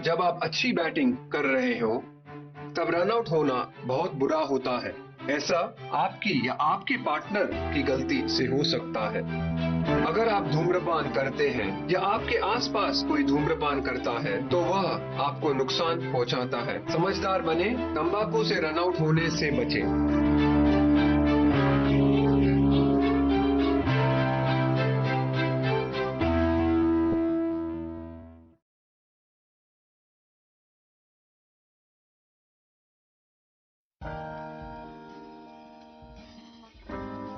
जब आप अच्छी बैटिंग कर रहे हो तब रन आउट होना बहुत बुरा होता है। ऐसा आपकी या आपके पार्टनर की गलती से हो सकता है। अगर आप धूम्रपान करते हैं या आपके आसपास कोई धूम्रपान करता है तो वह आपको नुकसान पहुंचाता है। समझदार बने, तंबाकू से रन आउट होने से बचें।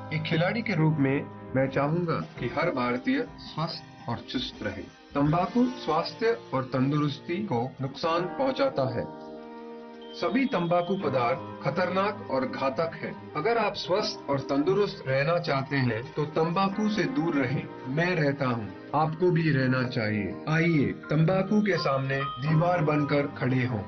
एक खिलाड़ी के रूप में मैं चाहूंगा कि हर भारतीय स्वस्थ और चुस्त रहे। तंबाकू स्वास्थ्य और तंदुरुस्ती को नुकसान पहुंचाता है। सभी तंबाकू पदार्थ खतरनाक और घातक है। अगर आप स्वस्थ और तंदुरुस्त रहना चाहते हैं तो तंबाकू से दूर रहें। मैं रहता हूं, आपको भी रहना चाहिए। आइए तंबाकू के सामने दीवार बनकर खड़े हों।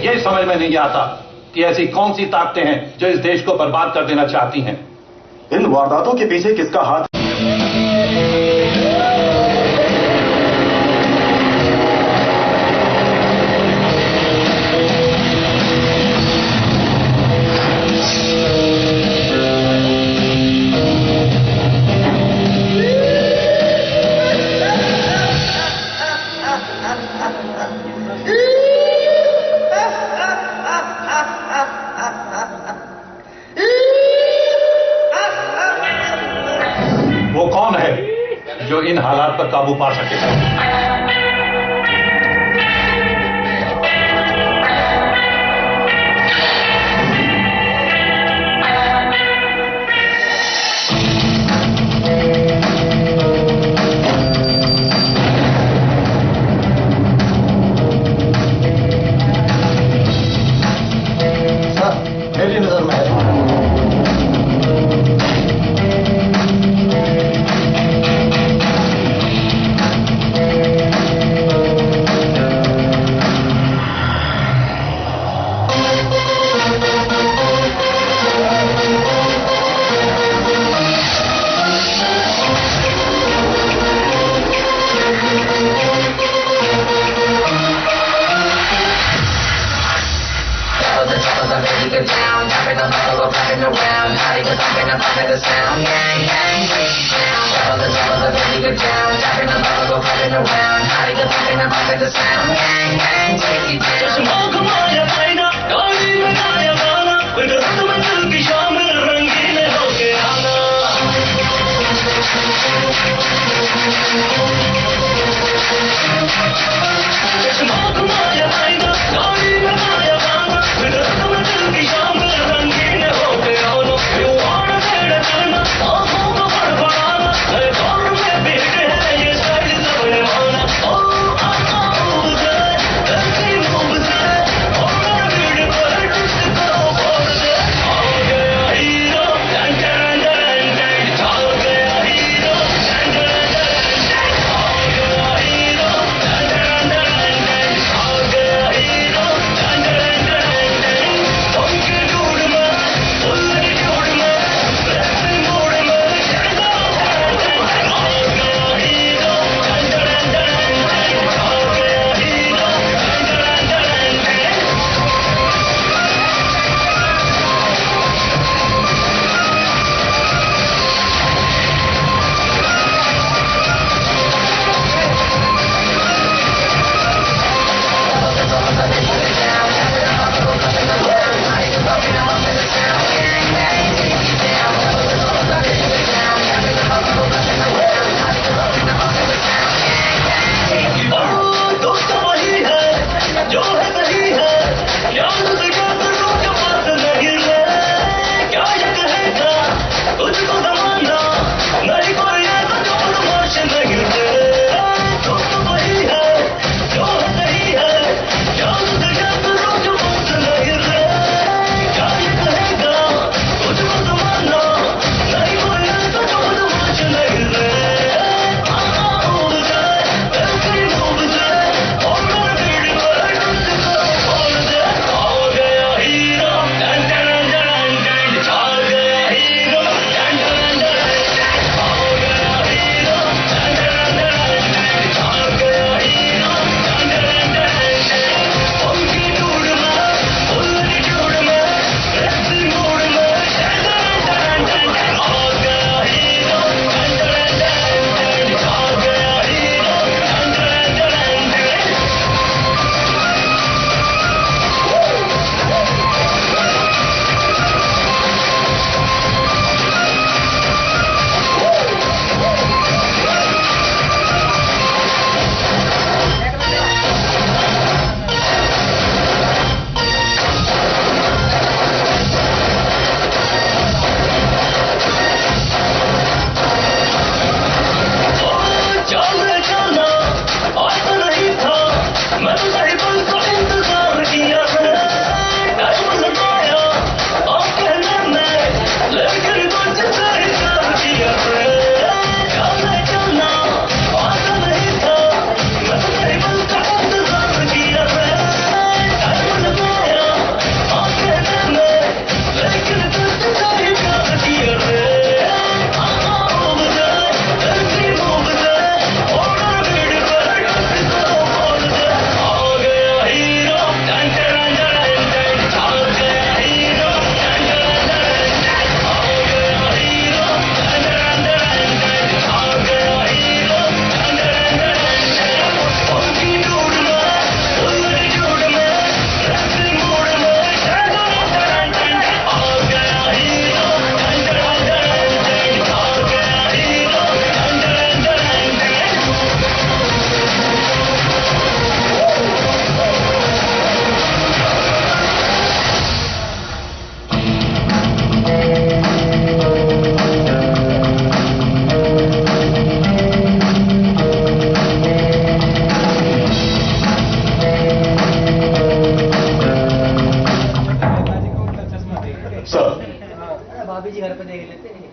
ये समझ में नहीं आता कि ऐसी कौन सी ताकतें हैं जो इस देश को बर्बाद कर देना चाहती हैं। इन वारदातों के पीछे किसका हाथ? जो इन हालात पर काबू पा सके।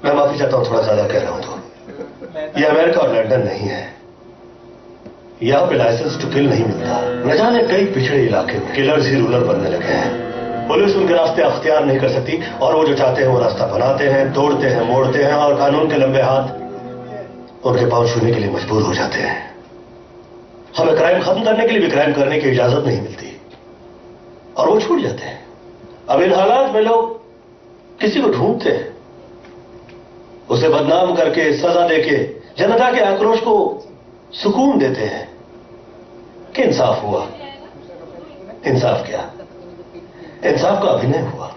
मैं माफी चाहता हूं, थोड़ा ज्यादा कह रहा हूं तो। ये अमेरिका और लंदन नहीं है। यहां पे लाइसेंस टू किल नहीं मिलता। न जाने कई पिछड़े इलाके में किलर्स ही रूलर बनने लगे हैं। पुलिस उनके रास्ते अख्तियार नहीं कर सकती और वो जो चाहते हैं वो रास्ता बनाते हैं, तोड़ते हैं, मोड़ते हैं और कानून के लंबे हाथ उनके पांव छूने के लिए मजबूर हो जाते हैं। हमें क्राइम खत्म करने के लिए भी क्राइम करने की इजाजत नहीं मिलती और वो छूट जाते हैं। अब इन हालात में लोग किसी को ढूंढते हैं, उसे बदनाम करके, सजा देके जनता के आक्रोश को सुकून देते हैं कि इंसाफ हुआ। इंसाफ क्या, इंसाफ का अभिनय हुआ।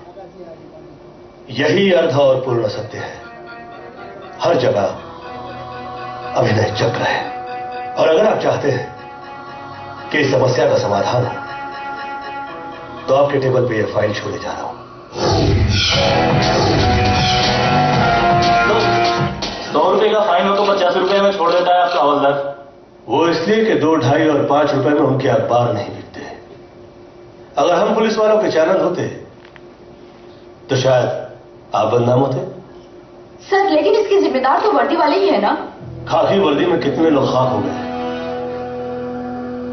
यही अर्ध और पूर्ण सत्य है। हर जगह अभिनय चक्र है। और अगर आप चाहते हैं कि इस समस्या का समाधान हो तो आपके टेबल पे यह फाइल छोड़े जा रहा हूं। 100 रुपए का फाइन हो तो 50 रुपए में छोड़ देता है आपका हवलदार। वो इसलिए कि 2, 2.5 और 5 रुपए में उनके अखबार नहीं बिकते। अगर हम पुलिस वालों के चैनल होते तो शायद आप बदनाम होते। सर लेकिन इसके जिम्मेदार तो वर्दी वाले ही है ना। खाकी वर्दी में कितने लोग खाक हो गए,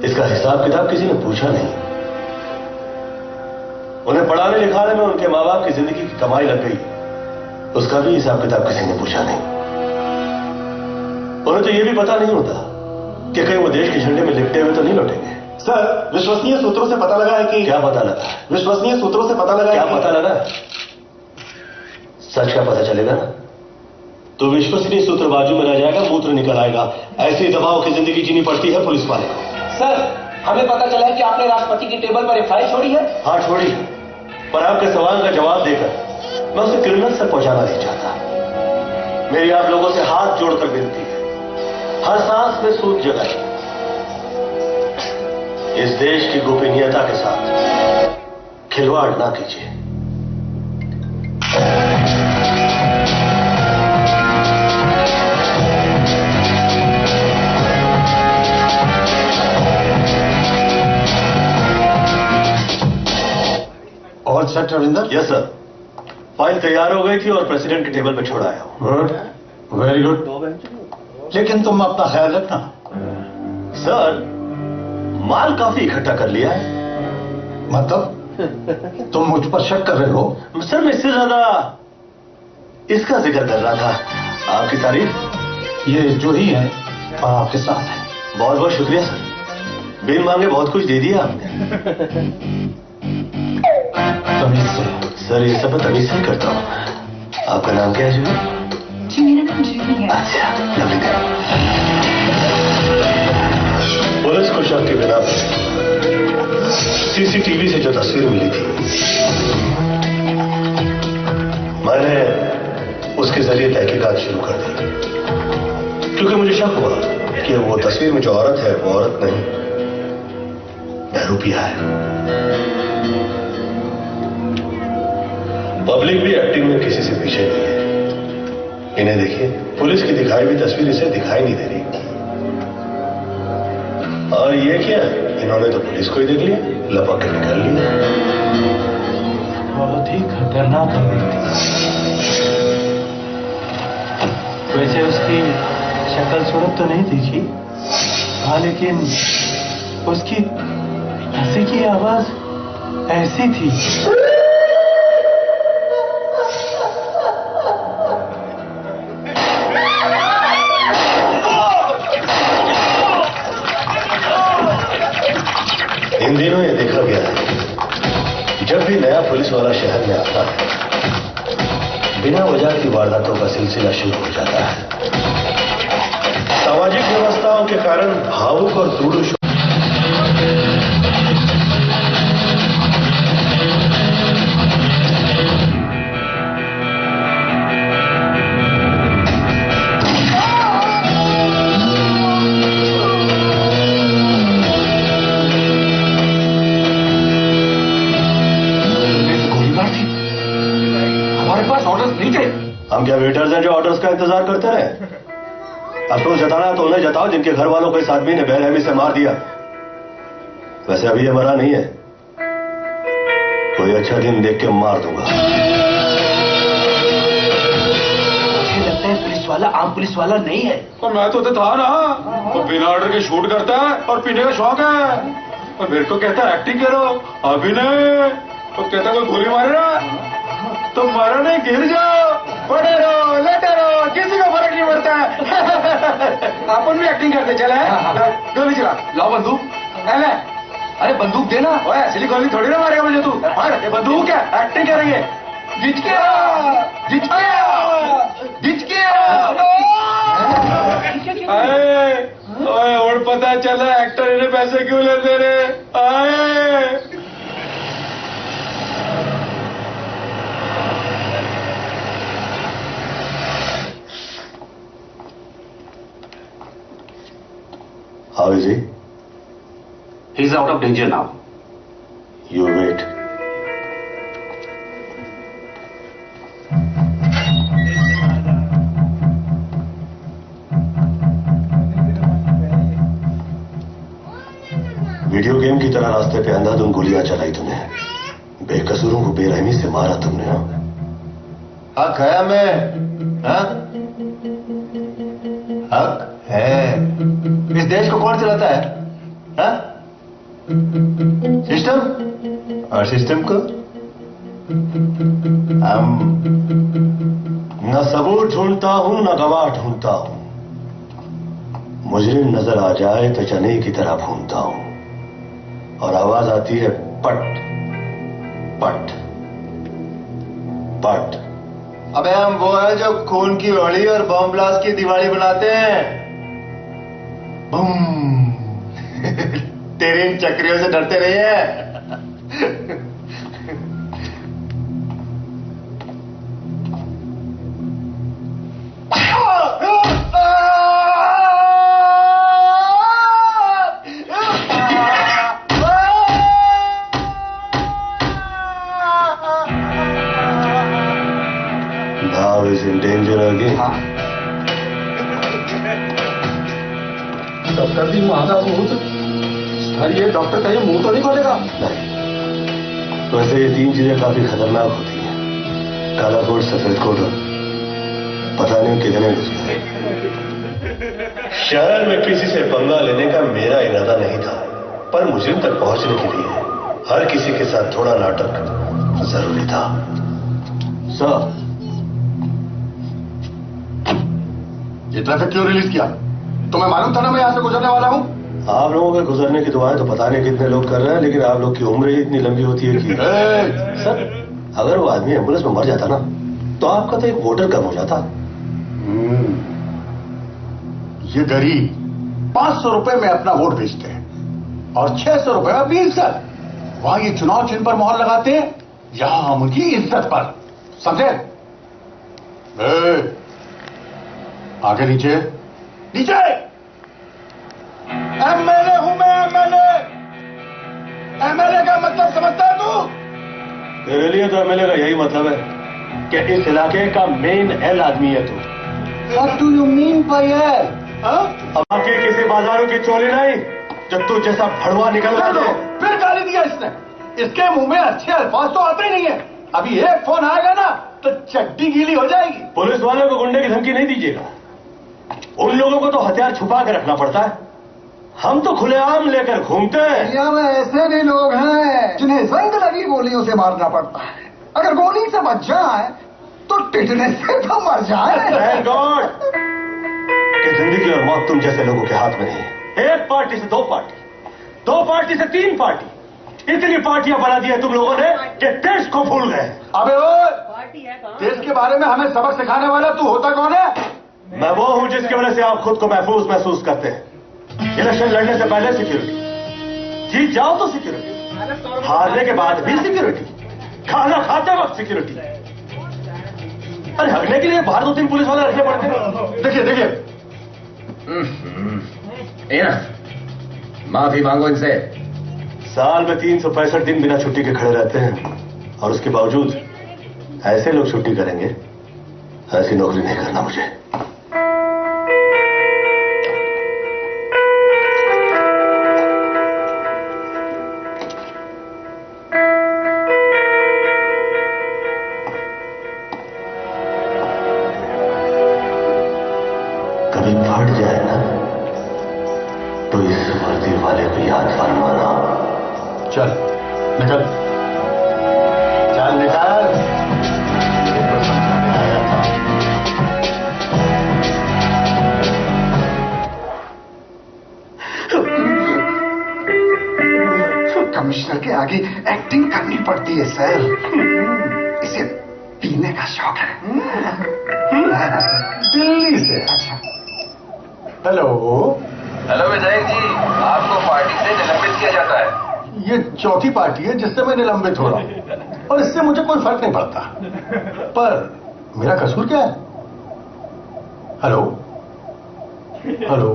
इसका हिसाब किताब किसी ने पूछा नहीं। उन्हें पढ़ाने लिखाने में उनके मां बाप की जिंदगी की कमाई लग गई, उसका भी हिसाब किताब किसी ने पूछा नहीं। उन्हें तो यह भी पता नहीं होता कि कहीं वो देश के झंडे में लिपटे हुए तो नहीं लौटेंगे। सर, विश्वसनीय सूत्रों से पता लगा है कि... क्या पता लगा? विश्वसनीय सूत्रों से पता लगा क्या है पता लगा? सच का पता चलेगा ना तो विश्वसनीय सूत्र बाजू में रह जाएगा, मूत्र निकल आएगा। ऐसी दबाव की जिंदगी जीनी पड़ती है पुलिस वाले को। सर, हमें पता चला है कि आपने राष्ट्रपति की टेबल पर एक फाइल छोड़ी है। हाँ छोड़ी, पर आपके सवाल का जवाब देकर मैं उसे क्रिमिनल तक पहुंचाना नहीं चाहता। मेरी आप लोगों से हाथ जोड़कर विनती है, हर सांस में सूझ जगाइए। इस देश की गोपनीयता के साथ खिलवाड़ ना कीजिए। और sir Ravinder? Yes sir, file तैयार हो गई थी और प्रेसिडेंट के टेबल पे छोड़ा आया हूं। वेरी गुड, लेकिन तुम अपना ख्याल रखना। सर, माल काफी इकट्ठा कर लिया है। मतलब तुम मुझ पर शक कर रहे हो? सर, मैं इससे ज्यादा इसका जिक्र कर रहा था। आपकी तारीफ? ये जो ही है आपके साथ है। बहुत बहुत शुक्रिया सर, बिन मांगे बहुत कुछ दे दिया आपने। तमीज से। सर, ये सब मैं तमीज से ही करता हूँ। आपका नाम क्या है जूही? जी मेरा नाम जूही है। अच्छा, लवली। पुलिस को शक के बिना सीसीटीवी से जो तस्वीर मिली थी, मैंने उसके जरिए तहकीकात शुरू कर दी, क्योंकि मुझे शक हुआ कि वो तस्वीर में जो औरत है वो औरत नहीं, बहरूपिया है। पब्लिक भी एक्टिंग में किसी से पीछे नहीं है। इन्हें देखिए, पुलिस की दिखाई हुई तस्वीर इसे दिखाई नहीं दे रही। और ये क्या, इन्होंने तो पुलिस को ही देख लिया, लपक के निकल लिया। बहुत ही खतरनाक है। वैसे उसकी शक्ल सूरत तो नहीं दिखी, हाँ, लेकिन उसकी हंसी की आवाज ऐसी थी। इन दिनों ये देखा गया है, जब भी नया पुलिस वाला शहर में आता है, बिना वजह की वारदातों का सिलसिला शुरू हो जाता है। सामाजिक व्यवस्थाओं के कारण भावुक और दूर हम क्या वेटर्स हैं जो ऑर्डर्स का इंतजार करते रहे? अफसोस जताना तो उन्हें जताओ जिनके घर वालों को इस आदमी ने बेरहमी से मार दिया। वैसे अभी ये मरा नहीं है, कोई अच्छा दिन देख के मार दूंगा। मुझे लगता है पुलिस वाला आम पुलिस वाला नहीं है। और मैं तो था ना, वो बिना ऑर्डर के शूट करता है और पीने का शौक है, और मेरे को कहता है एक्टिंग करो, अभी नहीं। तो कहता कोई गोली मारे ना तो मारो नहीं, गिर जाओ, पड़े रहो, लेटे रहो, किसी को फर्क नहीं पड़ता है। अपन भी एक्टिंग करते चले, गोली चला, लाओ बंदूक। अरे बंदूक देना, ओए असली गोली थोड़ी ना मारेगा मुझे तू। ये बंदूक है, एक्टिंग करेंगे। जिच गया, जिच गया, जिच गया। ओए और पता चला एक्टर इन्हें पैसे क्यों लेते रे आए। How is he? He's out of danger now. You wait. Video game की तरह रास्ते पे अंधाधुंध गोलियां चलाई तूने, बेकसूरों को बेरहमी से मारा तुमने। हक है हमें, हक है। इस देश को कौन चलाता है? सिस्टम, और सिस्टम को हम न सबूत ढूंढता हूं न गवाह ढूंढता हूं। मुजरिम नजर आ जाए तो चने की तरह भूनता हूं और आवाज आती है पट पट पट। अबे हम वो है जो खून की होली और बम ब्लास्ट की दिवाली बनाते हैं। बम। तेरी इन चक्रियों से डरते रहिए। Now is in danger again. Doctor ji महादा भूत, ये डॉक्टर का ये मुंह तो नहीं खोलेगा? नहीं, वैसे ये तीन चीजें काफी खतरनाक होती हैं। काला कोट, सफेद कोट और पता नहीं कितने घुस गए। शहर में किसी से पंगा लेने का मेरा इरादा नहीं था, पर मुजरिम तक पहुंचने के लिए हर किसी के साथ थोड़ा नाटक जरूरी था। सर, ये ट्रैफिक क्यों रिलीज किया? तुम्हें मालूम था ना मैं यहां से गुजरने वाला हूं? आप लोगों के गुजरने की दुआएं तो पता नहीं कितने लोग कर रहे हैं, लेकिन आप लोग की उम्र ही इतनी लंबी होती है कि सर, अगर वो आदमी एम्बुलेंस में मर जाता ना तो आपका तो एक वोटर कम हो जाता। ये गरीब 500 रुपए में अपना वोट बेचते हैं और 600 रुपए में अपनी इज्जत। वहां ये चुनाव चिन्ह पर मोहर लगाते हैं, यहां हम उनकी इज्जत पर। समझे? आगे नीचे नीचे। एमएलए हूं मैं, एमएलए। एमएलए का मतलब समझता है तू? तेरे लिए तो एमएलए का यही मतलब है कि इस इलाके का मेन एल आदमी है तू। What do you mean by it? बाकी किसी बाजारों की चोली नहीं जो तू जैसा भड़वा निकल रहा है। फिर गाली दिया इसने। इसके मुंह में अच्छे अल्फाज तो आते ही नहीं है। अभी एक फोन आएगा ना तो चड्डी गीली हो जाएगी। पुलिस वालों को गुंडे की धमकी नहीं दीजिएगा। उन लोगों को तो हथियार छुपा के रखना पड़ता है, हम तो खुलेआम लेकर घूमते हैं। यार ऐसे भी लोग हैं जिन्हें जंग लगी गोलियों से मारना पड़ता है। अगर गोली से बच जाए तो टिटने से तो मर जाए। Thank God कि जिंदगी और मौत तुम जैसे लोगों के हाथ में नहीं। एक पार्टी से दो पार्टी, दो पार्टी से तीन पार्टी, इतनी पार्टियां बना दी है तुम लोगों ने कि देश को भूल गए। अबे देश के बारे में हमें सबक सिखाने वाला तू होता कौन है? मैं वो हूं जिसकी वजह से आप खुद को महसूस करते हैं। इलेक्शन लड़ने से पहले सिक्योरिटी, जीत जाओ तो सिक्योरिटी, हारने के बाद भी सिक्योरिटी, खाना खाते वक्त सिक्योरिटी। अरे हगने के लिए बाहर 2-3 पुलिस वाले रखने पड़ते हैं। देखिए देखिए, माफी मांगो इनसे। साल में 365 दिन बिना छुट्टी के खड़े रहते हैं और उसके बावजूद ऐसे लोग छुट्टी करेंगे। ऐसी नौकरी नहीं करना मुझे। कभी फट जाए ना तो इस वर्दी वाले को याद फरमाना। चल निकल, चल निकल। कमिश्नर के आगे एक्टिंग करनी पड़ती है सर। इसे पीने का शौक है। दिल्ली से। अच्छा, हेलो, हेलो विधायक जी, आपको पार्टी से निलंबित किया जाता है। ये चौथी पार्टी है जिससे मैं निलंबित हो रहा हूं और इससे मुझे कोई फर्क नहीं पड़ता। पर मेरा कसूर क्या है? हेलो हेलो,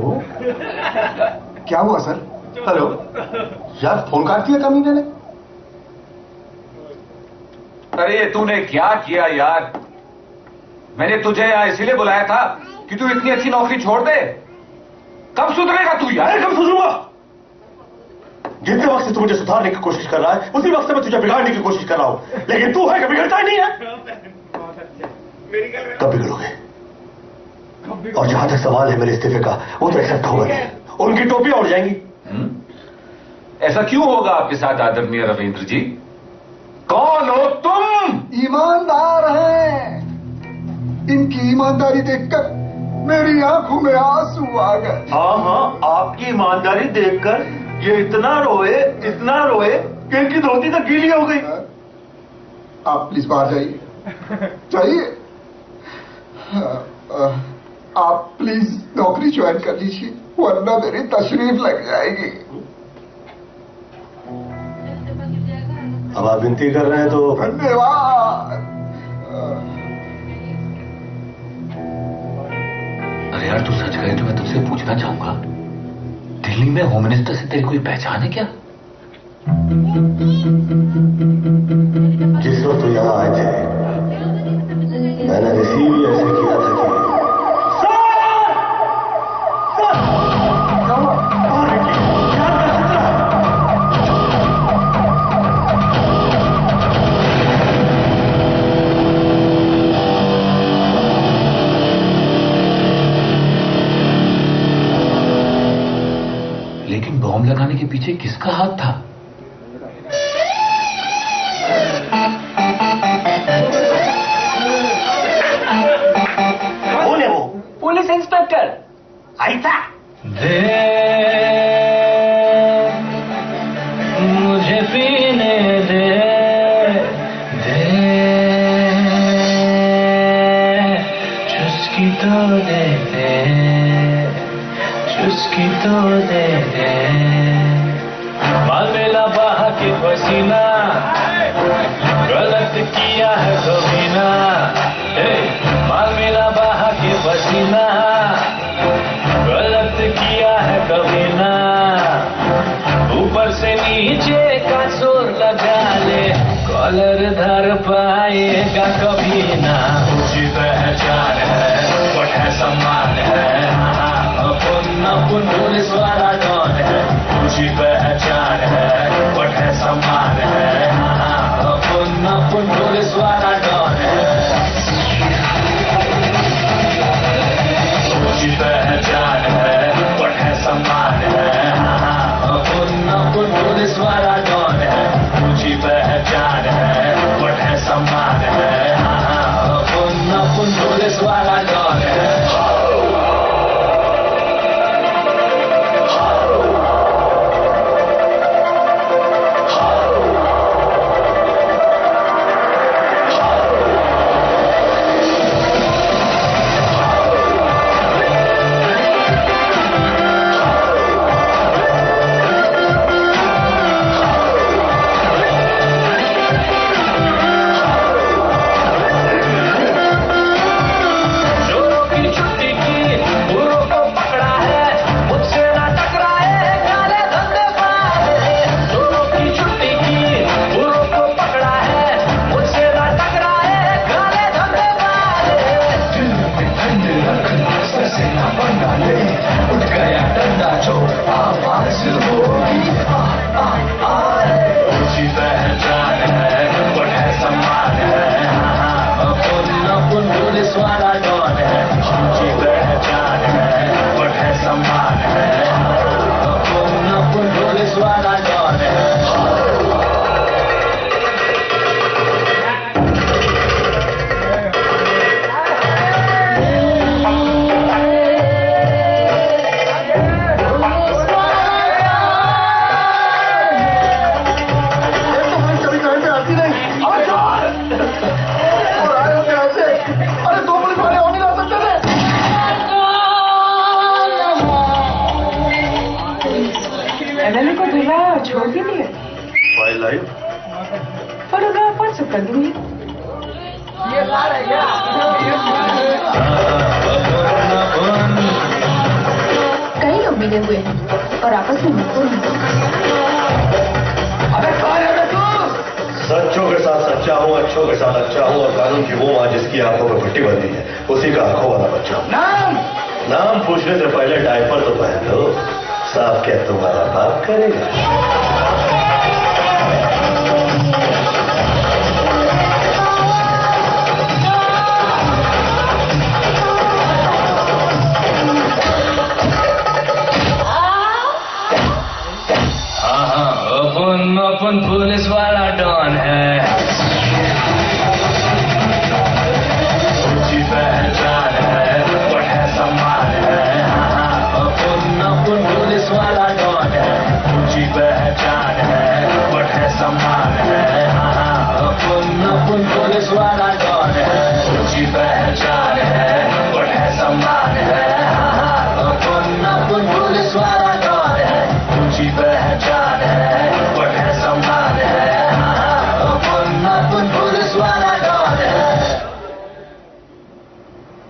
क्या हुआ सर? हेलो यार, फोन काट दिया कमीने ने। अरे तूने क्या किया यार? मैंने तुझे यहां इसीलिए बुलाया था कि तू इतनी अच्छी नौकरी छोड़ दे। कब सुधरेगा तू यार? कब सुधरूंगा? जितने वक्त से तू मुझे सुधारने की कोशिश कर रहा है उसी वक्त से मैं तुझे बिगाड़ने की कोशिश कर रहा हूं, लेकिन तू है कि बिगड़ता ही नहीं है। कब बिगड़ोगे? और जहां तक सवाल है मेरे इस्तीफे का, वो तो एक्सेप्ट होगा नहीं, उनकी टोपियां उड़ जाएंगी। ऐसा क्यों होगा आपके साथ आदरणीय रविंद्र जी? कौन हो तुम? ईमानदार हैं। इनकी ईमानदारी देखकर मेरी आंखों में आंसू आ गए। हाँ, आपकी ईमानदारी देखकर ये इतना रोए कि इनकी धोती तक गीली हो गई। आप प्लीज बाहर जाइए, जाइए। आप प्लीज नौकरी ज्वाइन कर लीजिए, वरना मेरी तशरीफ लग जाएगी। अब आप विनती कर रहे हैं तो धन्यवाद। अरे यार, तू सच कहे तो मैं तुझसे पूछना चाहूंगा, दिल्ली में होम मिनिस्टर से तेरी कोई पहचान है क्या? जिस वक्त यहां आए थे मैंने रिसीव ही ऐसे किया था कि लेकिन बॉम्ब लगाने के पीछे किसका हाथ था? कौन है वो? Police inspector. ऐसा मुझे पीने दे, चुस्की तो दे, चुस्की तो दे। माल मेला बहा के पसीना, गलत किया है कभी ना। माल मेला बहा के पसीना, गलत किया है कभी ना। ऊपर से नीचे का जोर लगा ले, कॉलर धर पाएगा कभी ना। मुझे पहचान है, वट है सम्मान है, अपन पुलिस वाला कौन है? मुझे पहचान है, वट है सम्मान है, अपन पुलिस वाला कौन है? मुझे पहचान है, वट है सम्मान है, अपन पुलिस वाला कौन है? मुझे पहचान है, वट है सम्मान है, अपन पुलिस वाला कौन है? एमएलए को धुला और छोड़ भी दिए। फाइल लाइव फोटोग्राफ व्हाट्सएप कर दूंगी। कई लोग मिले हुए हैं और आपस में मजबूर हैं। अबे कौन है तू? सच्चों के साथ सच्चा हूँ, अच्छों के साथ अच्छा हूँ और कानून की वो माँ जिसकी आंखों में पट्टी बंधी है उसी का आंखों वाला बच्चा हूँ। नाम पूछने से पहले डायपर तो पहन लो। साफ क्या तुम्हारा बाप करेगा? अपन पुलिस वाला डॉन है, ऊंची पहचान है, बड़ा सम्मान है। अपन पुलिस वाला डॉन है, ऊंची पहचान है, बड़ा सम्मान है। अपन पुलिस वाला डॉन है, ऊंची पहचान है, बड़ा सम्मान है। अपन पुलिस वाला डॉन है, ऊंची पहचान है,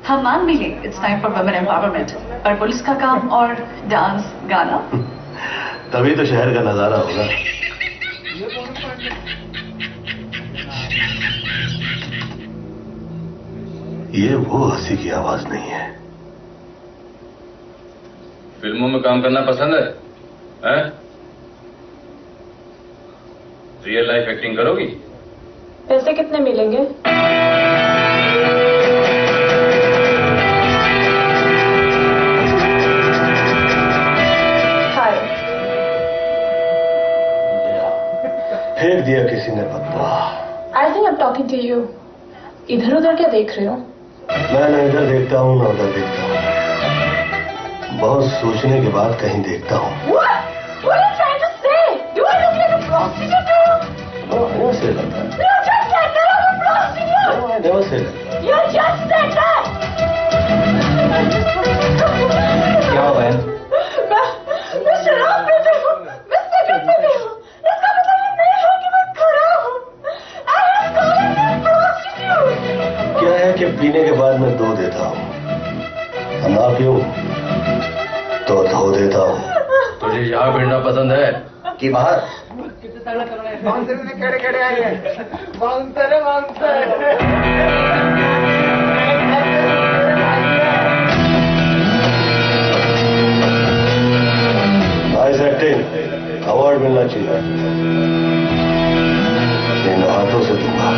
हम मान भी लें it's time for women empowerment, पर पुलिस का काम और डांस गाना तभी तो शहर का नजारा होगा। ये वो हंसी की आवाज नहीं है। फिल्मों में काम करना पसंद है, हैं? रियल लाइफ एक्टिंग करोगी? पैसे कितने मिलेंगे? फेंक दिया किसी ने पत्ता। I think I am talking to you. इधर उधर क्या देख रहे हो? मैं न इधर देखता हूँ न उधर देखता हूँ, बहुत सोचने के बाद कहीं देखता हूँ। What are you trying to say? Do I look like a prostitute? No, I never said that. You just said that I'm a prostitute. No, I never said that. You just said that. क्या हुआ बहन? मैं शराब पीती हूँ, मैं cigarette पीती हूँ। इसका मतलब ये नहीं है कि मैं खराब हूँ। I am calling you prostitute. क्या है कि पीने के बाद मैं दो देता हूँ, और ना पीऊं तो धो देता हूँ। तुझे यहाँ भिड़ना पसंद है कि बाहर? नाइस एक्टिंग, अवार्ड मिलना चाहिए। इन हाथों से दूंगा।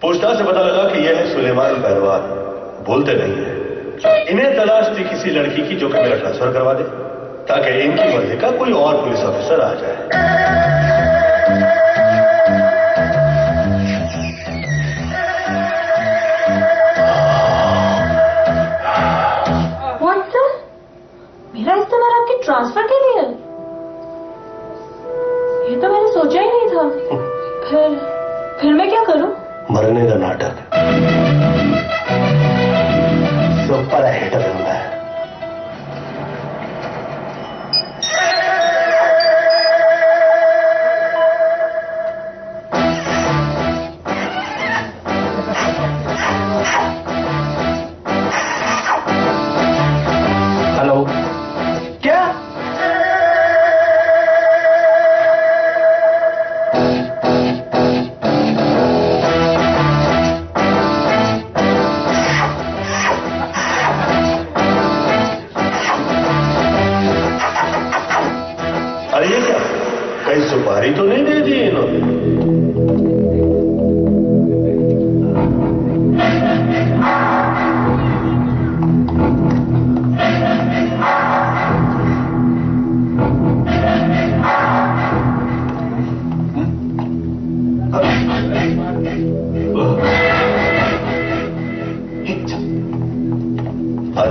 पूछताछ से पता लगा कि यह है सुलेमान पहलवान, बोलते नहीं है। इन्हें तलाश थी किसी लड़की की जो कि मेरा ट्रांसफर करवा दे, ताकि इनकी मर्जी का कोई और पुलिस ऑफिसर आ जाए। मेरा इस्तेमाल आपके ट्रांसफर के लिए? ये तो मैंने सोचा ही नहीं था। फिर मैं क्या करूं? मरने का नाटक सुपर हिट फिल्म है। हेलो, क्या?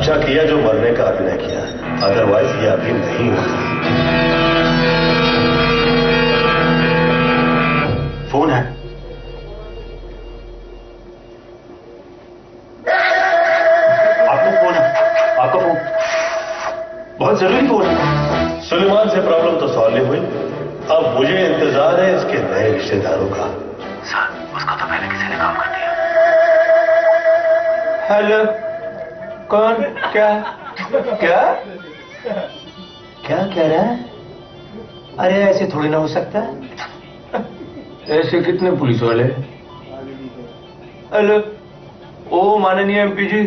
अच्छा किया जो मरने का अभिनय किया, अदरवाइज ये अभी नहीं होता। फोन है, आपका फोन है, आपका फोन बहुत जरूरी फोन है। सुलेमान से प्रॉब्लम तो सॉल्व नहीं हुई, अब मुझे इंतजार है इसके नए रिश्तेदारों का। सर, उसको तो पहले किसी ने काम कर दिया। हेलो, कौन? क्या क्या क्या कह रहा है? अरे ऐसे थोड़ी ना हो सकता। ऐसे कितने पुलिस वाले? हेलो, ओ माननीय एमपी जी,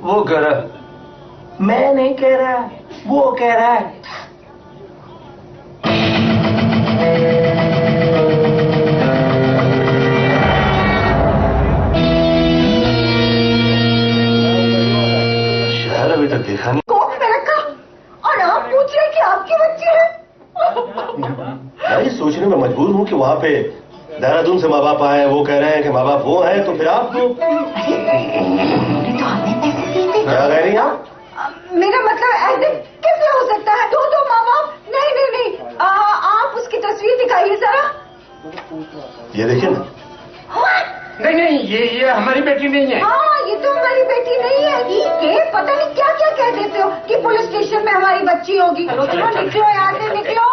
वो कह रहा, मैं नहीं कह रहा, वो कह रहा है। शहर अभी तक देखा नहीं। कोर्ट में रखा और आप पूछ रहे कि आपकी बच्ची है? मैं ये सोचने में मजबूर हूँ कि वहाँ पे देहरादून से माँ बाप आए, वो कह रहे हैं कि माँ बाप वो हैं, तो फिर आप तो हमें पैसे दिए थे। क्या कह रही हैं आप? मेरा मतलब ऐसे कैसे हो सकता है? दो माँ बाप? नहीं नहीं नहीं, आप उसकी तस्वीर दिखाइए जरा। ये देखिए ना। नहीं नहीं, ये हमारी बेटी नहीं है। हाँ, ये तो हमारी बेटी नहीं है। ये पता नहीं क्या क्या कह देते हो कि पुलिस स्टेशन में हमारी बच्ची होगी। चलो निकलो यहाँ से, निकलो।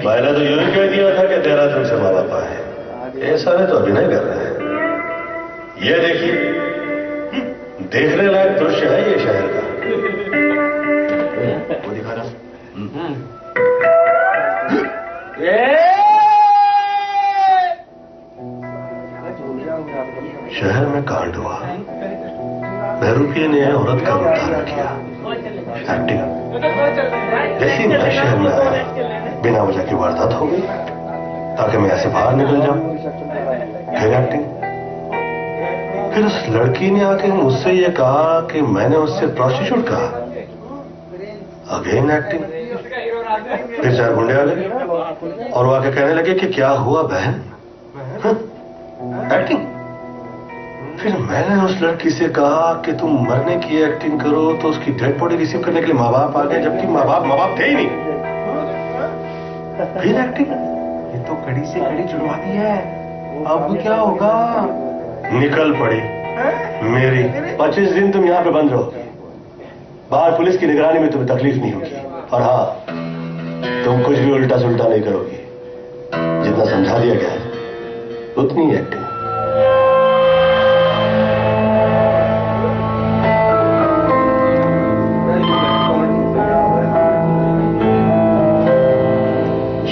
मैंने तो यूं ही कह दिया था कि देहरादून से माँ बाप आए, ये सारे तो अभिनय कर रहे हैं। ये देखिए, देखने लायक दृश्य है ये शहर का। वो दिखा रहा। शहर में कांड हुआ, बहरूपिये ने औरत का रूप धारण किया। एक्टिंग। जैसे ही मैं शहर में आया, बिना वजह की वारदात हो गई ताकि मैं ऐसे बाहर निकल जाऊं। फिर एक्टिंग। फिर उस लड़की ने आके मुझसे ये कहा कि मैंने उससे प्रोस्टिट्यूट कहा। Again acting. फिर 4 गुंडे आ गए और वो आके कहने लगे कि क्या हुआ बहन? एक्टिंग। फिर मैंने उस लड़की से कहा कि तुम मरने की एक्टिंग करो, तो उसकी डेड बॉडी रिसीव करने के लिए माँ बाप आ गए, जबकि माँ बाप थे ही नहीं। फिर एक्टिंग। ये तो कड़ी से कड़ी जुड़वा दी है, अब क्या होगा? निकल पड़ी मेरी। 25 दिन तुम यहाँ पे बंद रहो, बाहर पुलिस की निगरानी में तुम्हें तकलीफ नहीं होगी। और हाँ, तुम कुछ भी उल्टा सुल्टा नहीं करोगी। जितना समझा दिया गया है उतनी एक्टिंग।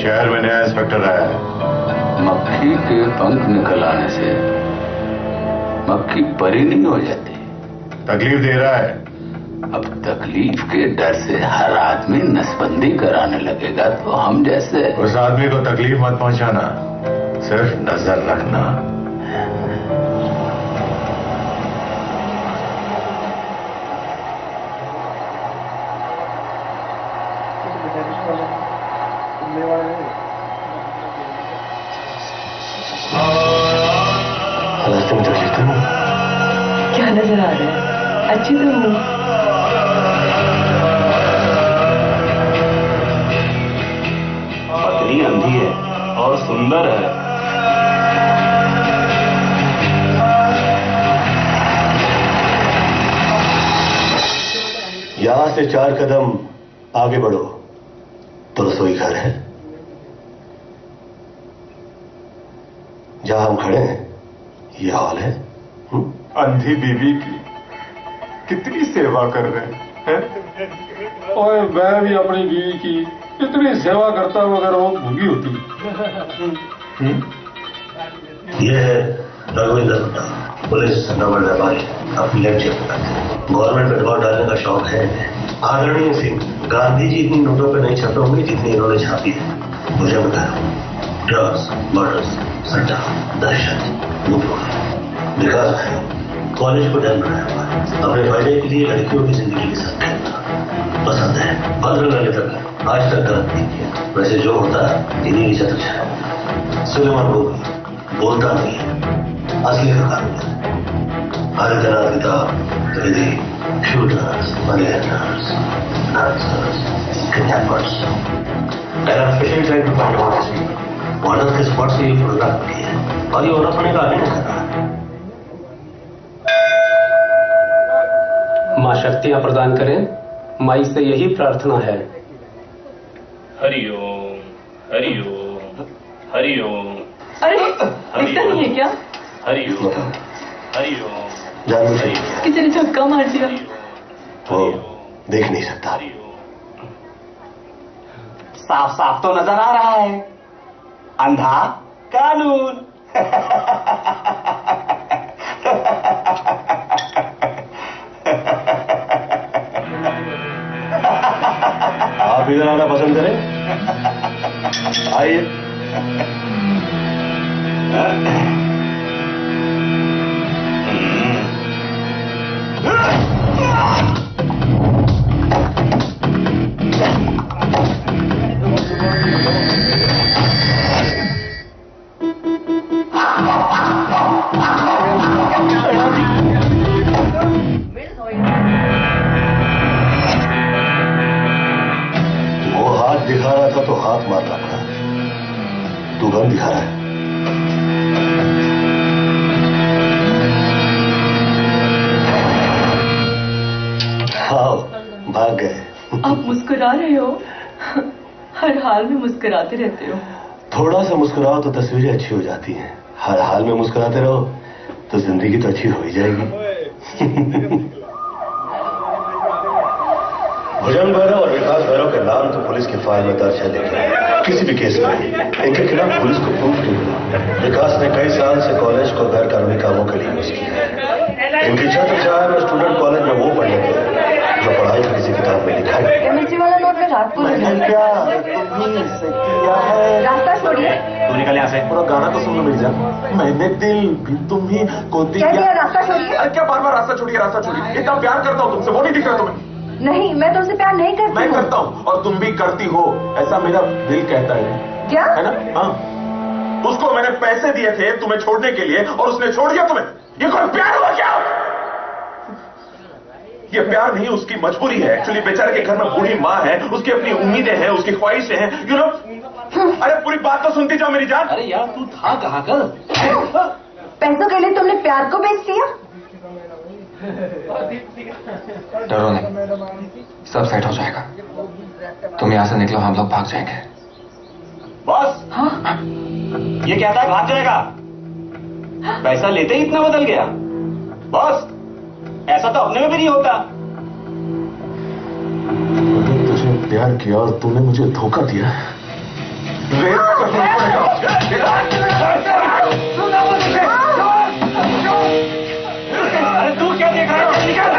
शहर में नया इंस्पेक्टर आया है। मक्खी के पंख निकल आने से मक्खी परी नहीं हो जाती। तकलीफ दे रहा है। अब तकलीफ के डर से हर आदमी नसबंदी कराने लगेगा, तो हम जैसे। उस आदमी को तकलीफ मत पहुंचाना, सिर्फ नजर रखना। रास्ते में तकलीफ तो नहीं? क्या नजर आ रहा है? अच्छी तो हूँ। पत्नी अंधी है और सुंदर है। यहां से 4 कदम आगे बढ़ो तो रसोई घर है। जहां हम खड़े हैं ये हॉल है। अंधी बीवी की कितनी सेवा कर रहे हैं। और मैं भी अपनी बीवी की इतनी सेवा करता हूं अगर वो भूखी होती। ये है रघुविंदर गुप्ता, पुलिस नंबर व्यापारी। अपनी लेक्चर गवर्नमेंट पे दबाव डालने का शौक है। आदरणीय सिंह, गांधी जी इतनी नोटों पे नहीं छपे होंगे जितनी इन्होंने छापी है। मुझे बता ड्रग्स, मर्डर्स, सट्टा, दहशत, लूटमार, विकास है। कॉलेज को डैम बनाया हुआ है। अपने फायदे के लिए लड़कियों की जिंदगी के साथ खेलना पसंद है। 15 लड़के तक आज तक गलत नहीं किया। वैसे जो होता है इन्हीं की चतुर है। सुलेमान बोलता नहीं है, असली का कानून है। हरिजनाधिता विधि shooters money enters nurses kidnappers and specially trying to find out this model के स्पॉट से ये फोटोग्राफ की है और ये औरत होने का आगे नहीं कर रहा है। मां शक्तियां प्रदान करें, माई से यही प्रार्थना है। हरिओम हरिओम हरिओम। अरे दिखता नहीं है क्या? हरिओम हरिओम। किसी ने धक्का मार दिया। वो देख नहीं सकता। साफ साफ तो नजर आ रहा है, अंधा कानून। आप इधर आना पसंद करें? आइए। दिखा रहा था तो हाथ मारना पड़ा। तू गन दिखा रहा है। हाँ, भाग गए। आप मुस्कुरा रहे हो, हर हाल में मुस्कुराते रहते हो। थोड़ा सा मुस्कुराओ तो तस्वीरें अच्छी हो जाती हैं। हर हाल में मुस्कुराते रहो तो जिंदगी तो अच्छी हो ही जाएगी। भुजंग भैरव और विकास भैरव के नाम तो पुलिस की फाइल में दर्ज है, लेकिन किसी भी केस में इनके खिलाफ पुलिस को प्रूफ नहीं मिला। विकास ने कई साल से कॉलेज को गैर कानूनी कामों के लिए यूज किया है। इनकी छत्र छाया में स्टूडेंट कॉलेज में वो पढ़ने गए जो पढ़ाई की किसी किताब में लिखा है। केमिस्ट्री वाला नोट में रात को रास्ता छोड़िए। तू निकल यहाँ से। पूरा गाना तो सुन लो मिर्जा। मैंने दिल भी तुम्ही को दिया। रास्ता छोड़िए। क्या बार बार रास्ता छोड़िए रास्ता छोड़िए? इतना प्यार करता हूँ तुमसे, वो नहीं दिख रहा तुम्हें? नहीं, मैं तुमसे प्यार नहीं करती। मैं करता हूँ और तुम भी करती हो, ऐसा मेरा दिल कहता है। क्या? है ना? हाँ। उसको मैंने पैसे दिए थे तुम्हें छोड़ने के लिए और उसने छोड़ दिया तुम्हें। ये कोई प्यार हुआ क्या? ये प्यार नहीं, उसकी मजबूरी है। एक्चुअली बेचारे के घर में बूढ़ी माँ है, उसकी अपनी उम्मीदें हैं, उसकी ख्वाहिशें हैं। यू नो, अरे पूरी बात तो सुनती जाओ मेरी जान। अरे यार तू था कहाँ कल? पैसों के लिए तुमने प्यार को बेच दिया? डरो नहीं, सब सेट हो जाएगा। तुम यहां से निकलो, हम लोग भाग जाएंगे। बॉस, हाँ? ये कहता है भाग जाएगा, पैसा लेते ही इतना बदल गया। बॉस, ऐसा तो अपने में भी नहीं होता। मैंने तुझे प्यार किया और तूने मुझे धोखा दिया। अरे तू क्या देख रहा है? निकल!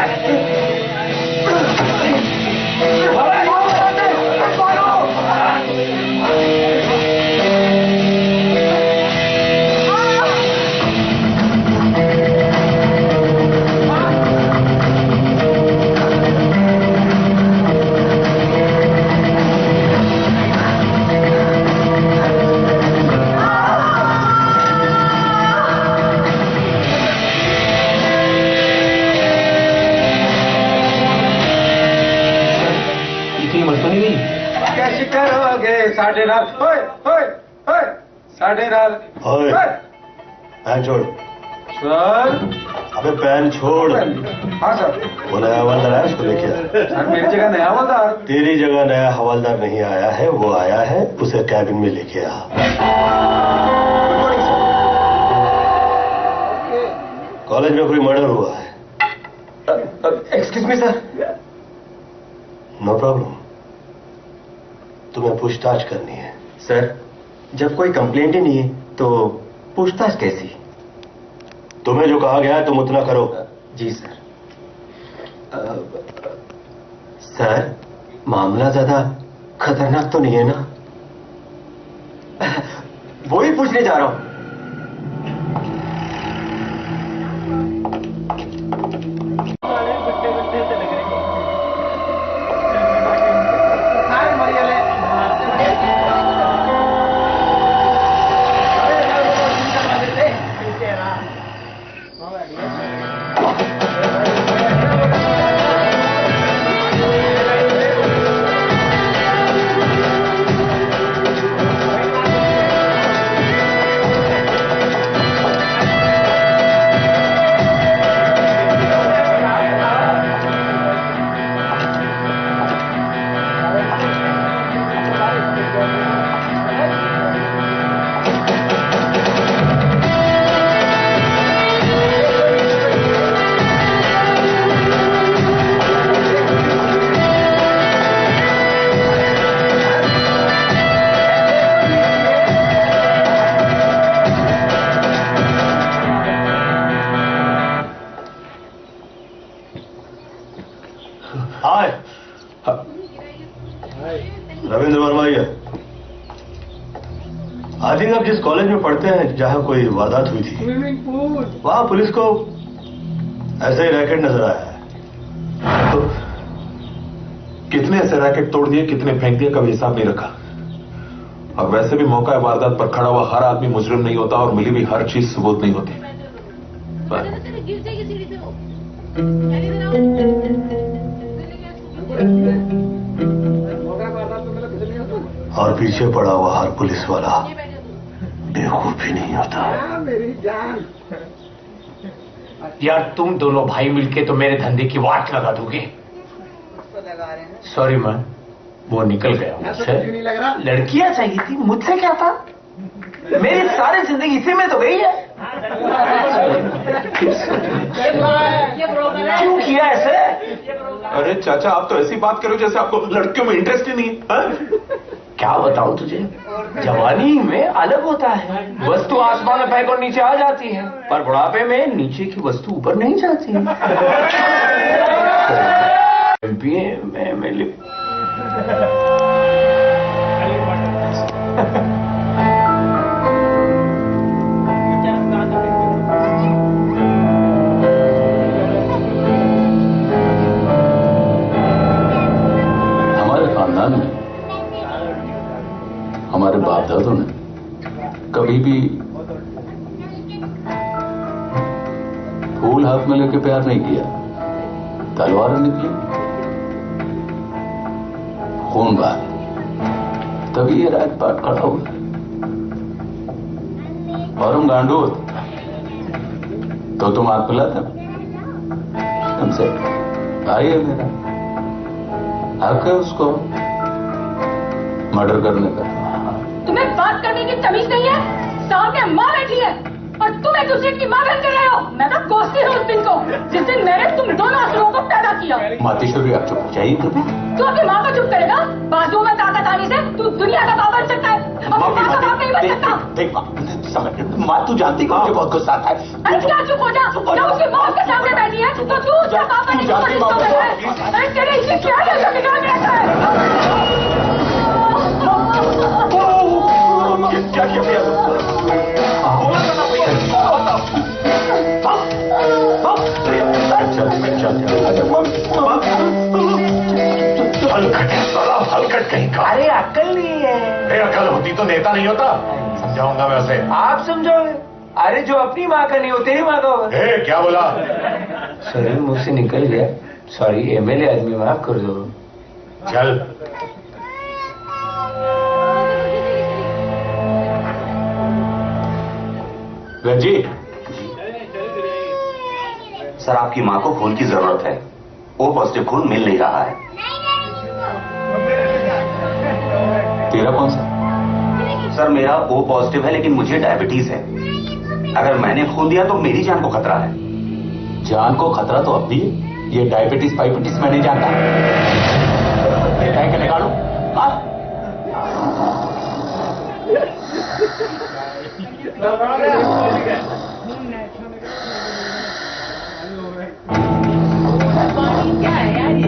कैसे करोगे साढ़े नाल? साढ़े नाल। पैन छोड़। सर, अबे पैन छोड़। हाँ सर। वो नया हवलदार आया, उसको लेके आ। सर मेरी जगह नया हवलदार? तेरी जगह नया हवलदार नहीं आया है, वो आया है, उसे कैबिन में लेके आ। कॉलेज में कोई मर्डर हुआ है। Excuse me sir. No problem. तुम्हें पूछताछ करनी है। सर, जब कोई कंप्लेंट ही नहीं है तो पूछताछ कैसी? तुम्हें जो कहा गया है तुम उतना करो। जी सर। सर, मामला ज्यादा खतरनाक तो नहीं है ना? वो ही पूछने जा रहा हूं। थिंक आप जिस कॉलेज में पढ़ते हैं जहां कोई वारदात हुई थी वहां पुलिस को ऐसा ही रैकेट नजर आया है। तो कितने ऐसे रैकेट तोड़ दिए, कितने फेंक दिए, कभी हिसाब नहीं रखा। और वैसे भी मौका वारदात पर खड़ा हुआ हर आदमी मुजरिम नहीं होता और मिली भी हर चीज सबूत नहीं होती। और पीछे पड़ा हुआ हर पुलिस वाला बेवकूफ भी नहीं होता। यार तुम दोनों भाई मिलके तो मेरे धंधे की वाट लगा दोगे। सॉरी मैन, वो निकल गया मुझसे। लड़कियां चाहिए थी, मुझसे क्या था? मेरी सारी जिंदगी इसी में तो गई है। क्यों किया ऐसे? अरे चाचा, आप तो ऐसी बात करो जैसे आपको लड़कियों में इंटरेस्ट ही नहीं है। क्या बताऊं तुझे, जवानी में अलग होता है। वस्तु आसमान में फेंको नीचे आ जाती है, पर बुढ़ापे में नीचे की वस्तु ऊपर नहीं जाती है। MBA में MLA। हमारे खानदान में हमारे बाप दादों ने कभी भी फूल हाथ में लेके प्यार नहीं किया, तलवार निकली, खून बहा, तभी ये राजपाट खड़ा हुआ। और हम गांडू तो तुम हाथ मिलाते हमसे, भाई है मेरा, हक है उसको मर्डर करने का। तुम्हें बात करने की तमीज नहीं है? सामने माँ बैठी है और तुम एक दूसरे की माँ बन कर रहे हो। मैं तो कोसती हूँ उस दिन को जिस दिन मैंने तुम दोनों असुरों को पैदा किया। मातेश्वरी, आप चुप हो जाइए कभी। तू अपनी माँ को चुप करेगा? बाजुओं में ताकत आने से तू दुनिया का बाप बन सकता है, अपनी माँ का बाप नहीं बन सकता। देख माँ, तू जानती कि मुझे बहुत गुस्सा आता है। अरे क्या चुप हो जा? जब उसकी मौत के सामने बैठी है तो तू उसका बाप बनने की कोशिश क्यों कर रहा है? अरे तेरे इसे क्या है जो बिगाड़ रहता है? क्या किया भैया? हलकट कहीं का। अरे अक्ल नहीं है। अकल होती तो नेता नहीं होता। समझाऊंगा मैं उसे। आप समझोगे? अरे जो अपनी माँ का नहीं हो तेरी माँ का होगा। क्या बोला? सॉरी, मुंह से निकल गया। सॉरी, MLA आदमी, माफ कर दो। चल। जी सर, आपकी माँ को खून की जरूरत है। O पॉजिटिव खून मिल नहीं रहा है। तेरा कौन सा? सर, मेरा O पॉजिटिव है लेकिन मुझे डायबिटीज है। अगर मैंने खून दिया तो मेरी जान को खतरा है। जान को खतरा तो अब भी है। ये डायबिटीज पाइबिटीज मैं नहीं जानता। निकालो। क्या है यार ये?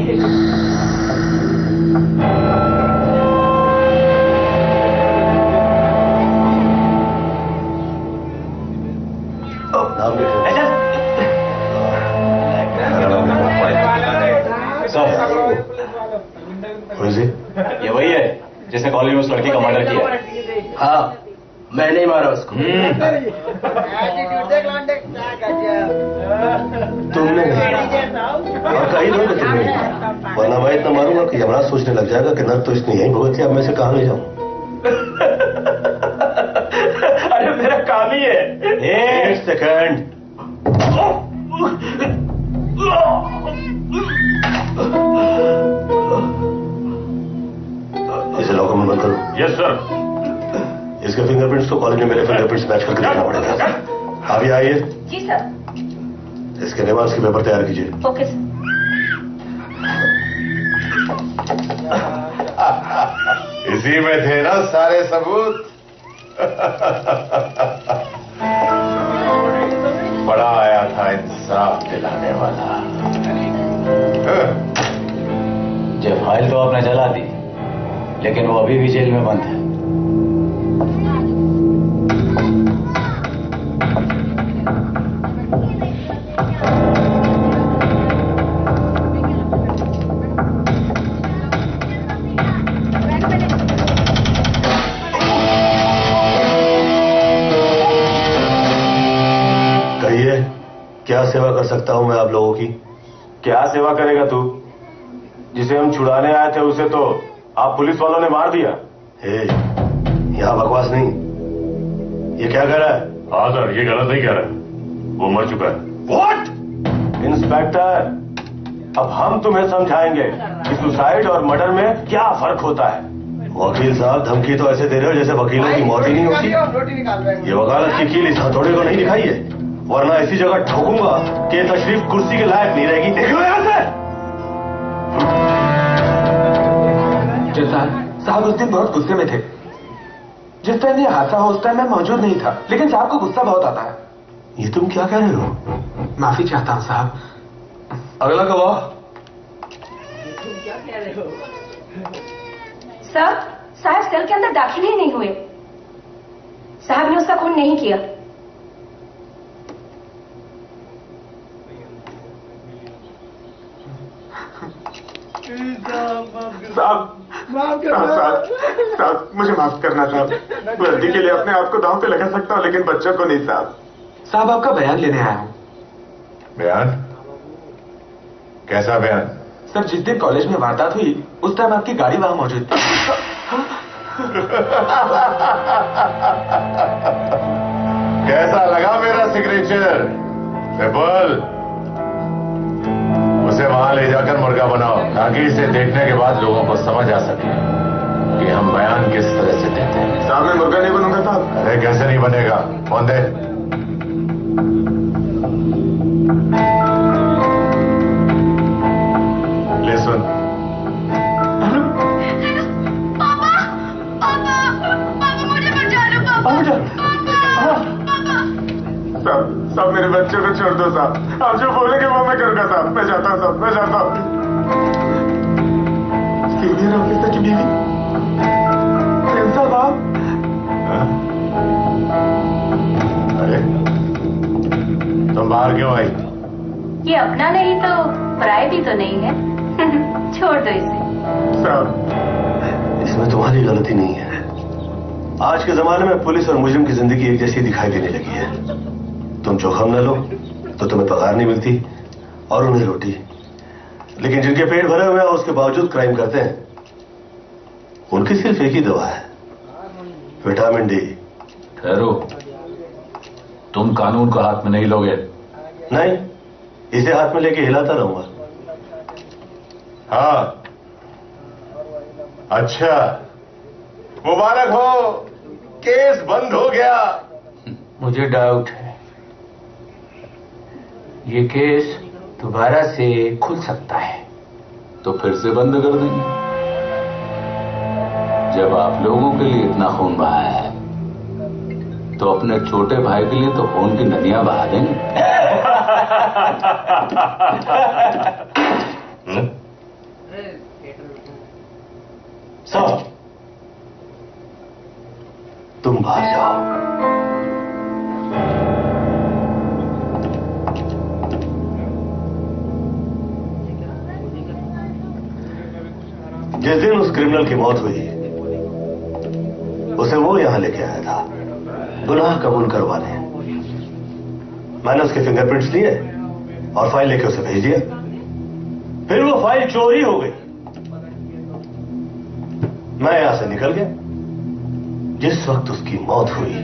ये वही है जिसने कॉलेज में उस लड़की का मर्डर किया। हाँ, मैं नहीं मारा उसको। तुमने और कहीं लोग तुमने, वरना मैं इतना मारूंगा कि यमराज सोचने लग जाएगा कि नर्क तो इसने यहीं भुगत लिया, अब मैं इसे कहाँ ले जाऊं? अरे मेरा काम ही है। एक सेकंड। इसे लॉकर में बंद करो। Yes sir. इसके फिंगरप्रिंट्स तो कॉलेज में मेरे फिंगरप्रिंट्स मैच करके देखना पड़ेगा। अभी आइए। जी सर। इसके रिमार्क्स के पेपर तैयार कीजिए। Okay sir. इसी में थे ना सारे सबूत। बड़ा आया था इंसाफ दिलाने वाला। जो फाइल तो आपने जला दी, लेकिन वो अभी भी जेल में बंद है। क्या सेवा कर सकता हूं मैं आप लोगों की? क्या सेवा करेगा तू? जिसे हम छुड़ाने आए थे उसे तो आप पुलिस वालों ने मार दिया। यहाँ बकवास नहीं। ये क्या कह रहा है? हाँ सर, ये गलत नहीं कह रहा है, वो मर चुका है। व्हाट? इंस्पेक्टर, अब हम तुम्हें समझाएंगे कि सुसाइड और मर्डर में क्या फर्क होता है। वकील साहब, धमकी तो ऐसे दे रहे हो जैसे वकीलों की मौत ही नहीं होती। ये वकालत की कील इस हथौड़े को नहीं दिखाई है, वरना ऐसी जगह ठोकूंगा कि तशरीफ कुर्सी के लायक नहीं रहेगी। देख लो यहां से। साहब उस दिन बहुत गुस्से में थे। जिस टाइम ये हादसा हो उस टाइम मैं मौजूद नहीं था, लेकिन साहब को गुस्सा बहुत आता है। ये तुम क्या कह रहे हो? माफी चाहता हूं साहब। अगला गवाह। क्या कह रहे हो? साहब सेल के अंदर दाखिल ही नहीं हुए। साहब ने उसका खून नहीं किया। साहब मुझे माफ करना साहब। वर्दी के लिए अपने आप को दांव पे लगा सकता हूँ, लेकिन बच्चों को नहीं साहब। साहब आपका बयान लेने आया हूँ। बयान? कैसा बयान? सर, जिस दिन कॉलेज में वारदात हुई उस टाइम आपकी गाड़ी वहां मौजूद थी। कैसा लगा मेरा सिग्नेचर? विपुल, उसे वहां ले जाकर मुर्गा बनाओ, ताकि इसे देखने के बाद लोगों को समझ आ सके कि हम बयान किस तरह से देते हैं। साहब मैं मुर्गा नहीं बनूंगा साहब। अरे कैसे नहीं बनेगा? फोन दे। ले सुन। पापा मुझे बचा लो पापा। साहब मेरे बच्चों को छोड़ दो साहब। आप जो बोलेंगे वो मैं करूंगा साहब। मैं जाता हूँ साहब, मैं जाता हूँ। सीनियर ऑफिसर की बीवी साहब। अरे तुम बाहर क्यों आई? ये अपना नहीं तो पराया भी तो नहीं है। छोड़ दो इसे। साहब इसमें तुम्हारी गलती नहीं है। आज के जमाने में पुलिस और मुजरिम की जिंदगी एक जैसी दिखाई देने लगी है। तुम जोखम न लो तो तुम्हें पगार नहीं मिलती और उन्हें रोटी, लेकिन जिनके पेट भरे हुए हैं उसके बावजूद क्राइम करते हैं, उनकी सिर्फ एक ही दवा है, विटामिन डी। ठहरो, तुम कानून को हाथ में नहीं लोगे? नहीं, इसे हाथ में लेके हिलाता रहूंगा। हाँ अच्छा, मुबारक हो, केस बंद हो गया। मुझे डाउट है, ये केस दोबारा से खुल सकता है। तो फिर से बंद कर देंगे। जब आप लोगों के लिए इतना खून बहाया है तो अपने छोटे भाई के लिए तो खून की नदियां बहा देंगे। साहब तुम बाहर जाओ। जिस दिन उस क्रिमिनल की मौत हुई उसे वो यहां लेके आया था गुनाह कबूल करवाने। मैंने उसके फिंगरप्रिंट्स लिए और फाइल लेके उसे भेज दिया। फिर वो फाइल चोरी हो गई। मैं यहां से निकल गया। जिस वक्त उसकी मौत हुई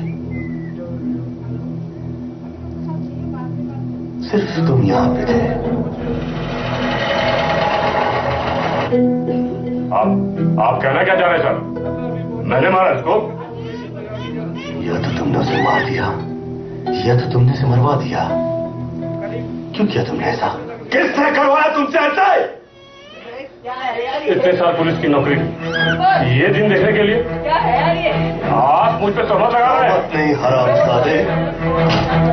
सिर्फ तुम यहां पे थे। आप कहना क्या चाह रहे सर? मैंने मारा इसको? या तो तुमने उसे मार दिया या तो तुमने उसे मरवा दिया। क्यों किया तुमने ऐसा? किसने करवाया तुमसे ऐसा? इतने साल पुलिस की नौकरी, ये दिन देखने के लिए क्या है यार ये? आप मुझ पे तोहमत लगा रहे हैं। नहीं हरामजादे,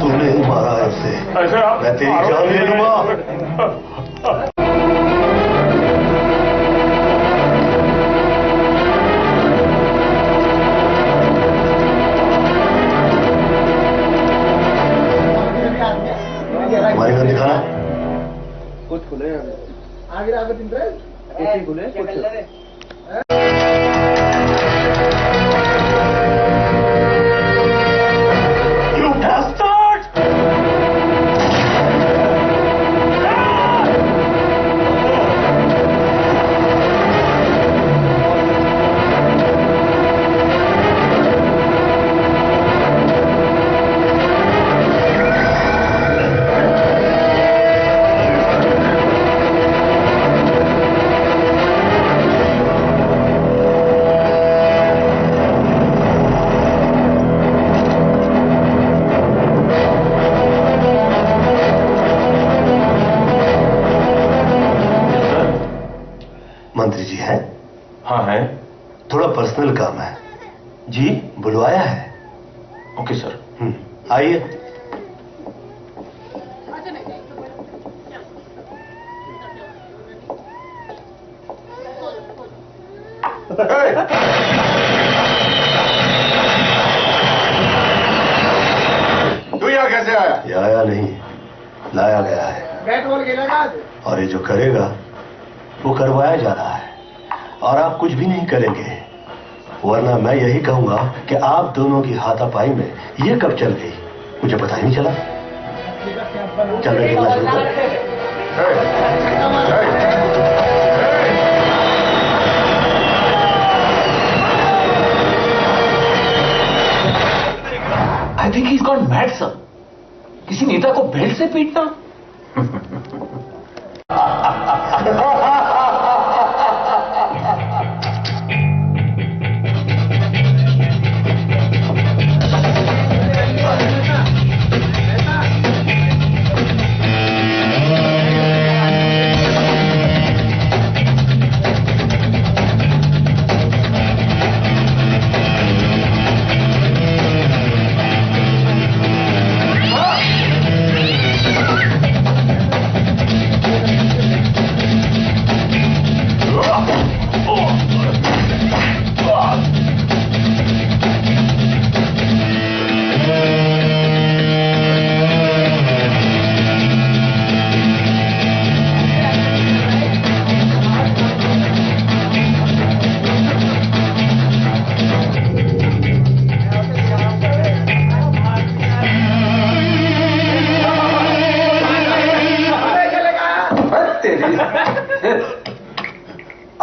तूने ही मारा है उसे। ऐसे आप मैं तेरी जान ले लूंगा। हमारी गन दिखाना। कुछ खुले आगे आगे दिन कुछ खुले कुछ You bastard! आइए। तू यहाँ कैसे आया? ये आया नहीं, लाया गया है। बैट बॉल खेलेगा आज? और ये जो करेगा वो करवाया जा रहा है, और आप कुछ भी नहीं करेंगे, वरना मैं यही कहूंगा कि आप दोनों की हाथापाई में ये कब चल गई मुझे पता ही नहीं चला। चल रहे खेलना शुरू कर। I think he is got mad sir. किसी नेता को बेल्ट से पीटना।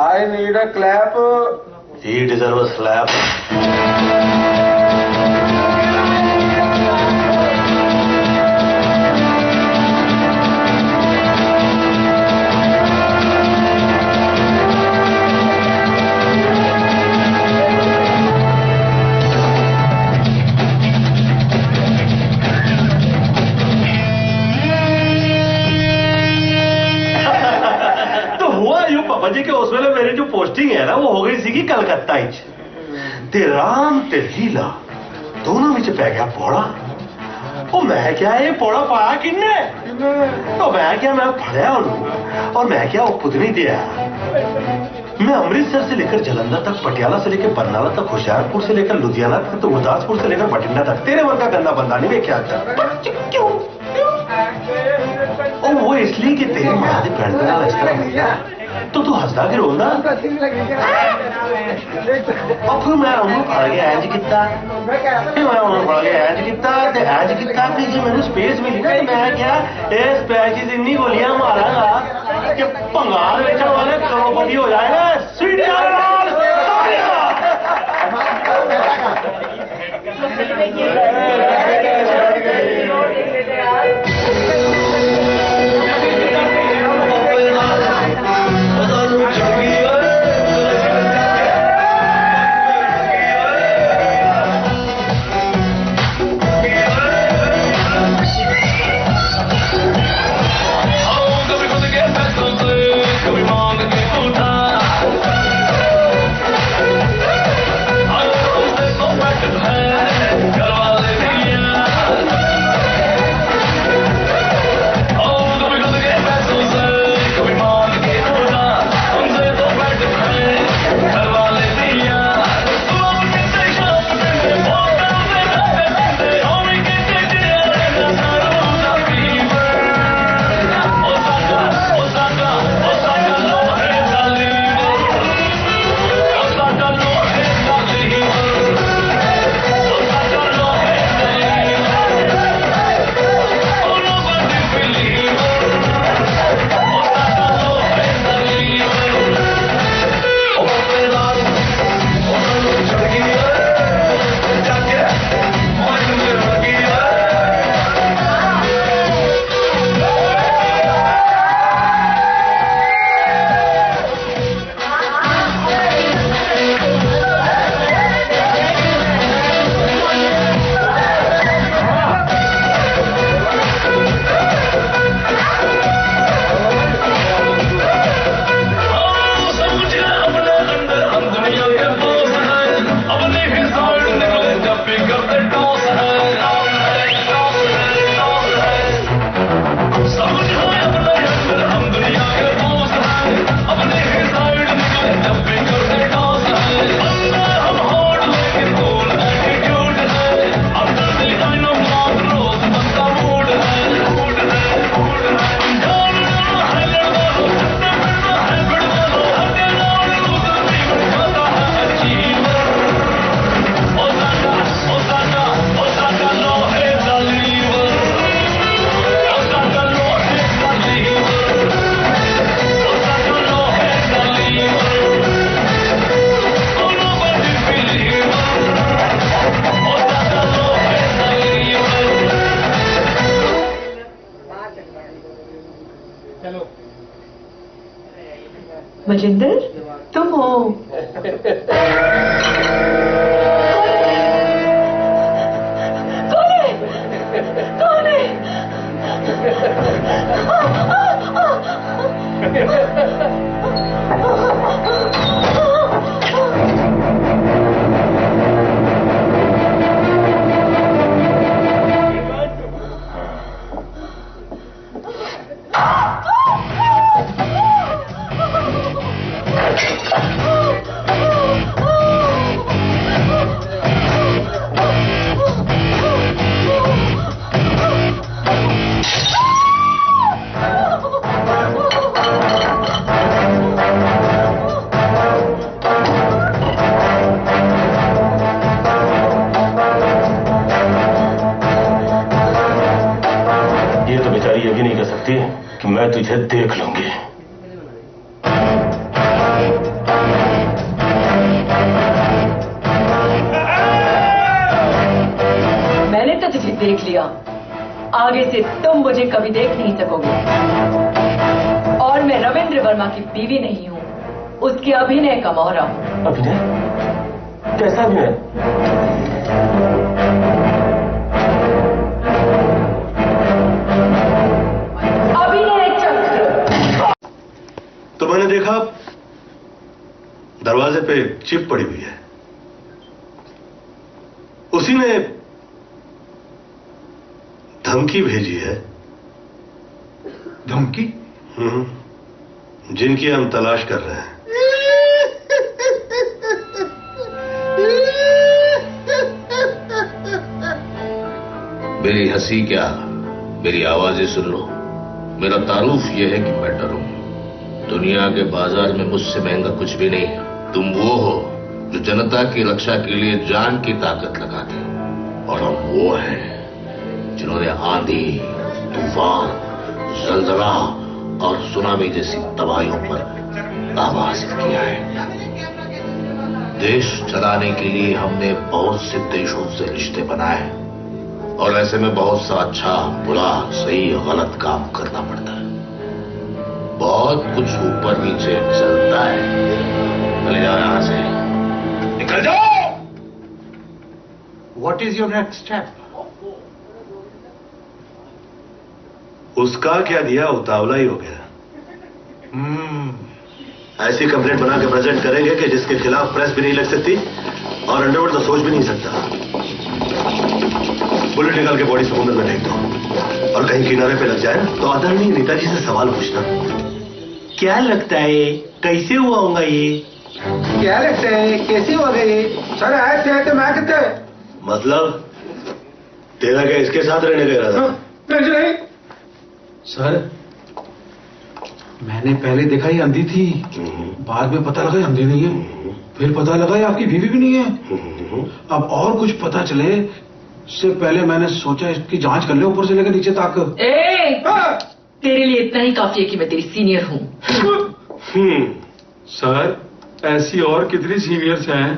I need a clap. He deserves a slap. पापा जी के उस वेले मेरी जो पोस्टिंग है ना वो हो गई सी कलकत्ता ते राम ते लीला दोनों में पै गया पौड़ा। ਉਹ मैं क्या ये पौड़ा पाया किन्ने? तो मैं क्या मैं फड़िया और मैं क्या वो खुद नहीं दिया। मैं अमृतसर से लेकर जलंधर तक, पटियाला से लेकर बरनाला तक, होशियारपुर से लेकर लुधियाना तक, तो गुरदासपुर से लेकर बठिंडा तक तेरे वर्ग का गंदा बंदा नहीं देखा क्यों? और वो इसलिए कि तेरी मां की भैन का रिश्ता तो तू हंसदा कि रोंदा? और फिर मैं उन्होंने फड़ गया इंज किता, फिर मैं उन्होंने फड़ गया इंज किता ते इंज किता कि जे मैंने स्पेस मिली ना तो मैं क्या इस स्पेस की इतनी गोलियां मारांगा कि भंगार बेचने वाले करोड़पति हो जाएगा। स्वीट मजिंदर, तुम हो? कौन है? कौन है? ये नहीं कह सकती कि मैं तुझे देख लूंगी। मैंने तो तुझे देख लिया, आगे से तुम मुझे कभी देख नहीं सकोगे। और मैं रविंद्र वर्मा की बीवी नहीं हूँ, उसके अभिनय का मोहरा हूँ। अभिनय? कैसा अभिनय? तो मैंने देखा दरवाजे पे चिप पड़ी हुई है, उसी ने धमकी भेजी है। धमकी? जिनकी हम तलाश कर रहे हैं। मेरी हंसी क्या, मेरी आवाजें सुन लो। मेरा तारुफ यह है कि मैं डरूं। दुनिया के बाजार में मुझसे महंगा कुछ भी नहीं है। तुम वो हो जो जनता की रक्षा के लिए जान की ताकत लगाते हो, और हम वो हैं जिन्होंने आंधी, तूफान, जलजला और सुनामी जैसी तबाहियों पर काबू हासिल किया है। देश चलाने के लिए हमने बहुत से देशों से रिश्ते बनाए, और ऐसे में बहुत सा अच्छा, बुरा, सही, गलत काम करना पड़ता है। बहुत कुछ ऊपर नीचे चलता है। चले जाओ यहां से, निकल जाओ। What is your next step? उसका क्या दिया, उतावला ही हो गया। ऐसी कंप्लेंट बना के प्रेजेंट करेंगे कि जिसके खिलाफ प्रेस भी नहीं लग सकती और अंडरवर्ल्ड तो सोच भी नहीं सकता। बुलेट निकाल के बॉडी समुद्र में फेंक दो, और कहीं किनारे पे लग जाए तो आदरणीय नेताजी से सवाल पूछना, क्या लगता है कैसे हुआ होगा ये? क्या लगता है कैसे हुआ ये? सर आए थे तो मैं कहते मतलब तेरा क्या इसके साथ रहने का इरादा? नहीं सर, मैंने पहले देखा ये अंधी थी, बाद में पता लगा ये अंधी नहीं है, फिर पता लगा ये आपकी बीवी भी नहीं है। अब और कुछ पता चले इससे पहले मैंने सोचा इसकी जांच कर ले ऊपर से लेकर नीचे तक। तेरे लिए इतना ही काफी है कि मैं तेरी सीनियर हूँ। सर, ऐसी और कितनी सीनियर्स हैं?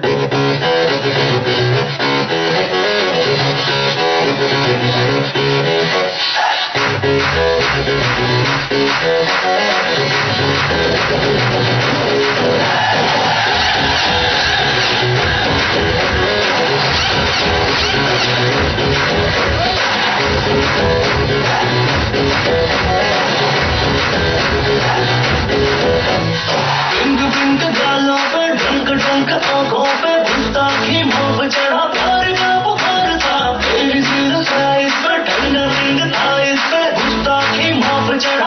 पिंक पिंक गालों पे, ढंक ढंक आंखों पे, गुस्ताखी मुंह पे चढ़ा प्यार का बुखार था। तेरी सिर साइज पे, ठंडा पिंक था इस पे, गुस्ताखी मुंह पे चढ़ा।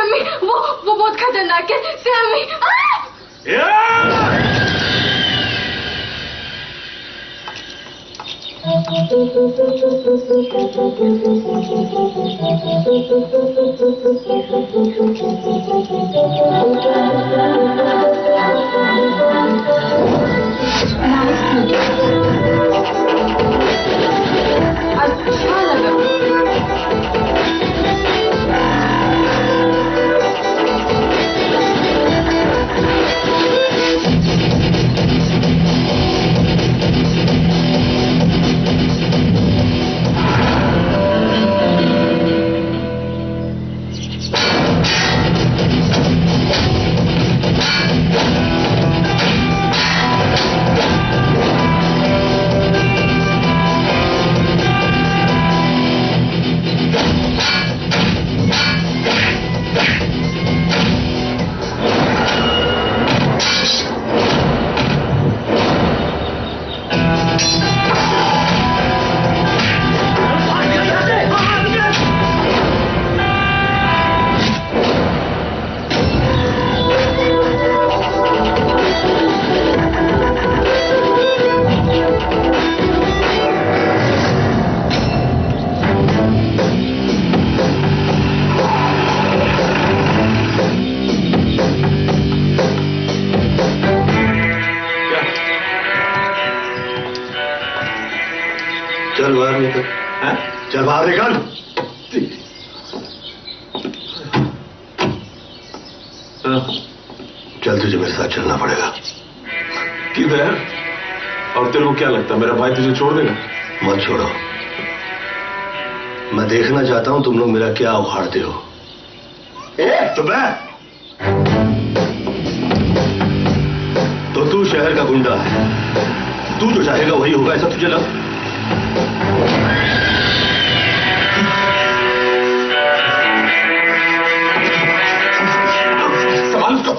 सैमी, वो बहुत खतरनाक है सैमी। अच्छा लगा। चल बाहर निकल। चल बाहर निकल। चल तुझे मेरे साथ चलना पड़ेगा। किधर? और तेरे को क्या लगता है मेरा भाई तुझे छोड़ देगा? मत छोड़ो, मैं देखना चाहता हूं तुम लोग मेरा क्या उखाड़ते हो। तो मैं तो तू शहर का गुंडा है, तू जो चाहेगा वही होगा ऐसा तुझे लग? सवाल उसको।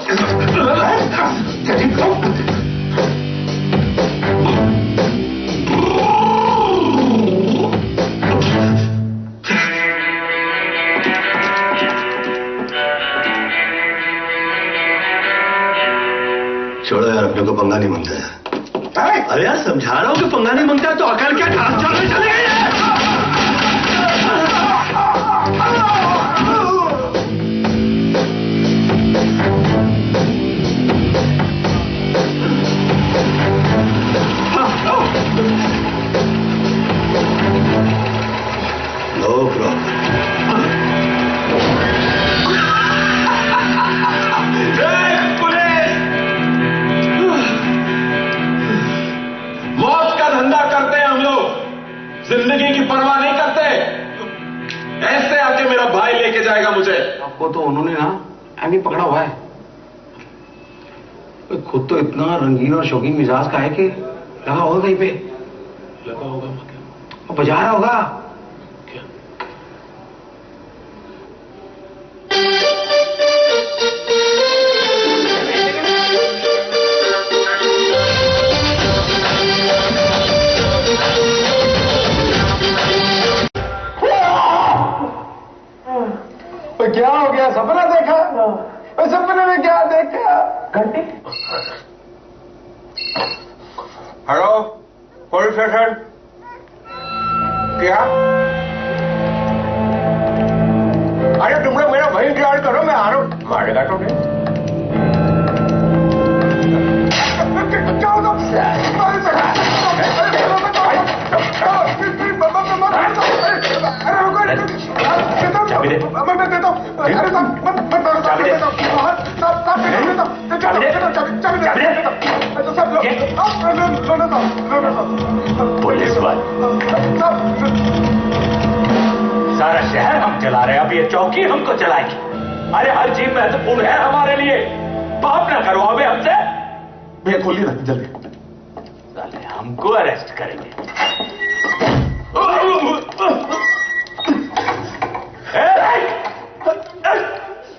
छोड़ो यार, अपने को पंगा नहीं मांगता है। अरे यार समझा रहा हूं कि पंगा नहीं मांगता है तो अकल क्या काम चलने चले गए। No problem. जिंदगी की परवाह नहीं करते। ऐसे आके मेरा भाई लेके जाएगा मुझे। आपको तो उन्होंने ना एमी पकड़ा हुआ है। खुद तो इतना रंगीन और शौकीन मिजाज का है कि लगा होगा कहीं पे। लगा होगा क्या? बजा रहा होगा। क्या? क्या हो गया? सपना देखा? सपने में क्या देखा? घंटी। Hello police station. क्या? अरे तुम लोग मेरा भाई इंतजार करो, मैं आ रहा हूं। मारेगा तो नहीं। चाबी दे। मैं देता हूं। अरे साहब मत चाबी दे। चाबी दे। पुलिस वाले सारा शहर हम चला रहे हैं, अब ये चौकी हमको चलाएगी। अरे हर चीज महत्वपूर्ण है हमारे लिए। पाप ना करवाओ हमसे। भैया खोलिए ना जल्दी। साले हमको अरेस्ट करेंगे।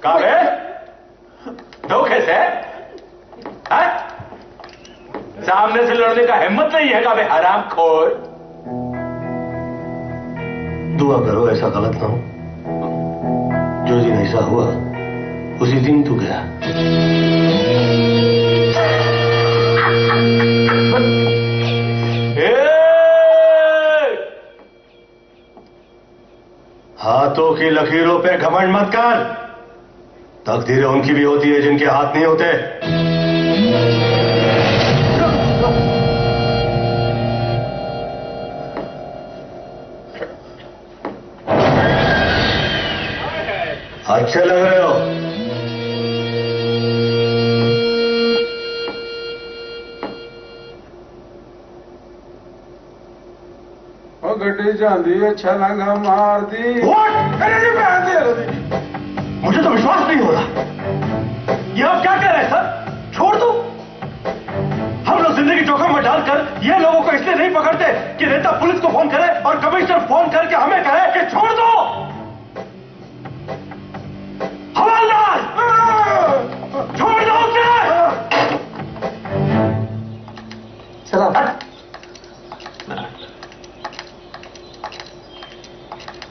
काबे धोखे से सामने से लड़ने का हिम्मत नहीं है काबे हरामखोर। दुआ करो ऐसा गलत ना हो। जो दिन ऐसा हुआ उसी दिन तू गया। हाथों की लकीरों पे घमंड मत कर। तकदीरें उनकी भी होती है जिनके हाथ नहीं होते। अच्छे लग रहे हो। गड्डी जाती है छलांगा मार दी। मुझे तो विश्वास नहीं हो रहा। ये आप क्या कह रहे हैं सर? छोड़ दो। हम लोग जिंदगी जोखिम में डालकर ये लोगों को इसलिए नहीं पकड़ते कि नेता पुलिस को फोन करे और कमिश्नर फोन करके हमें कहे कि छोड़ दो। हवलदार, छोड़ दो उसे। चला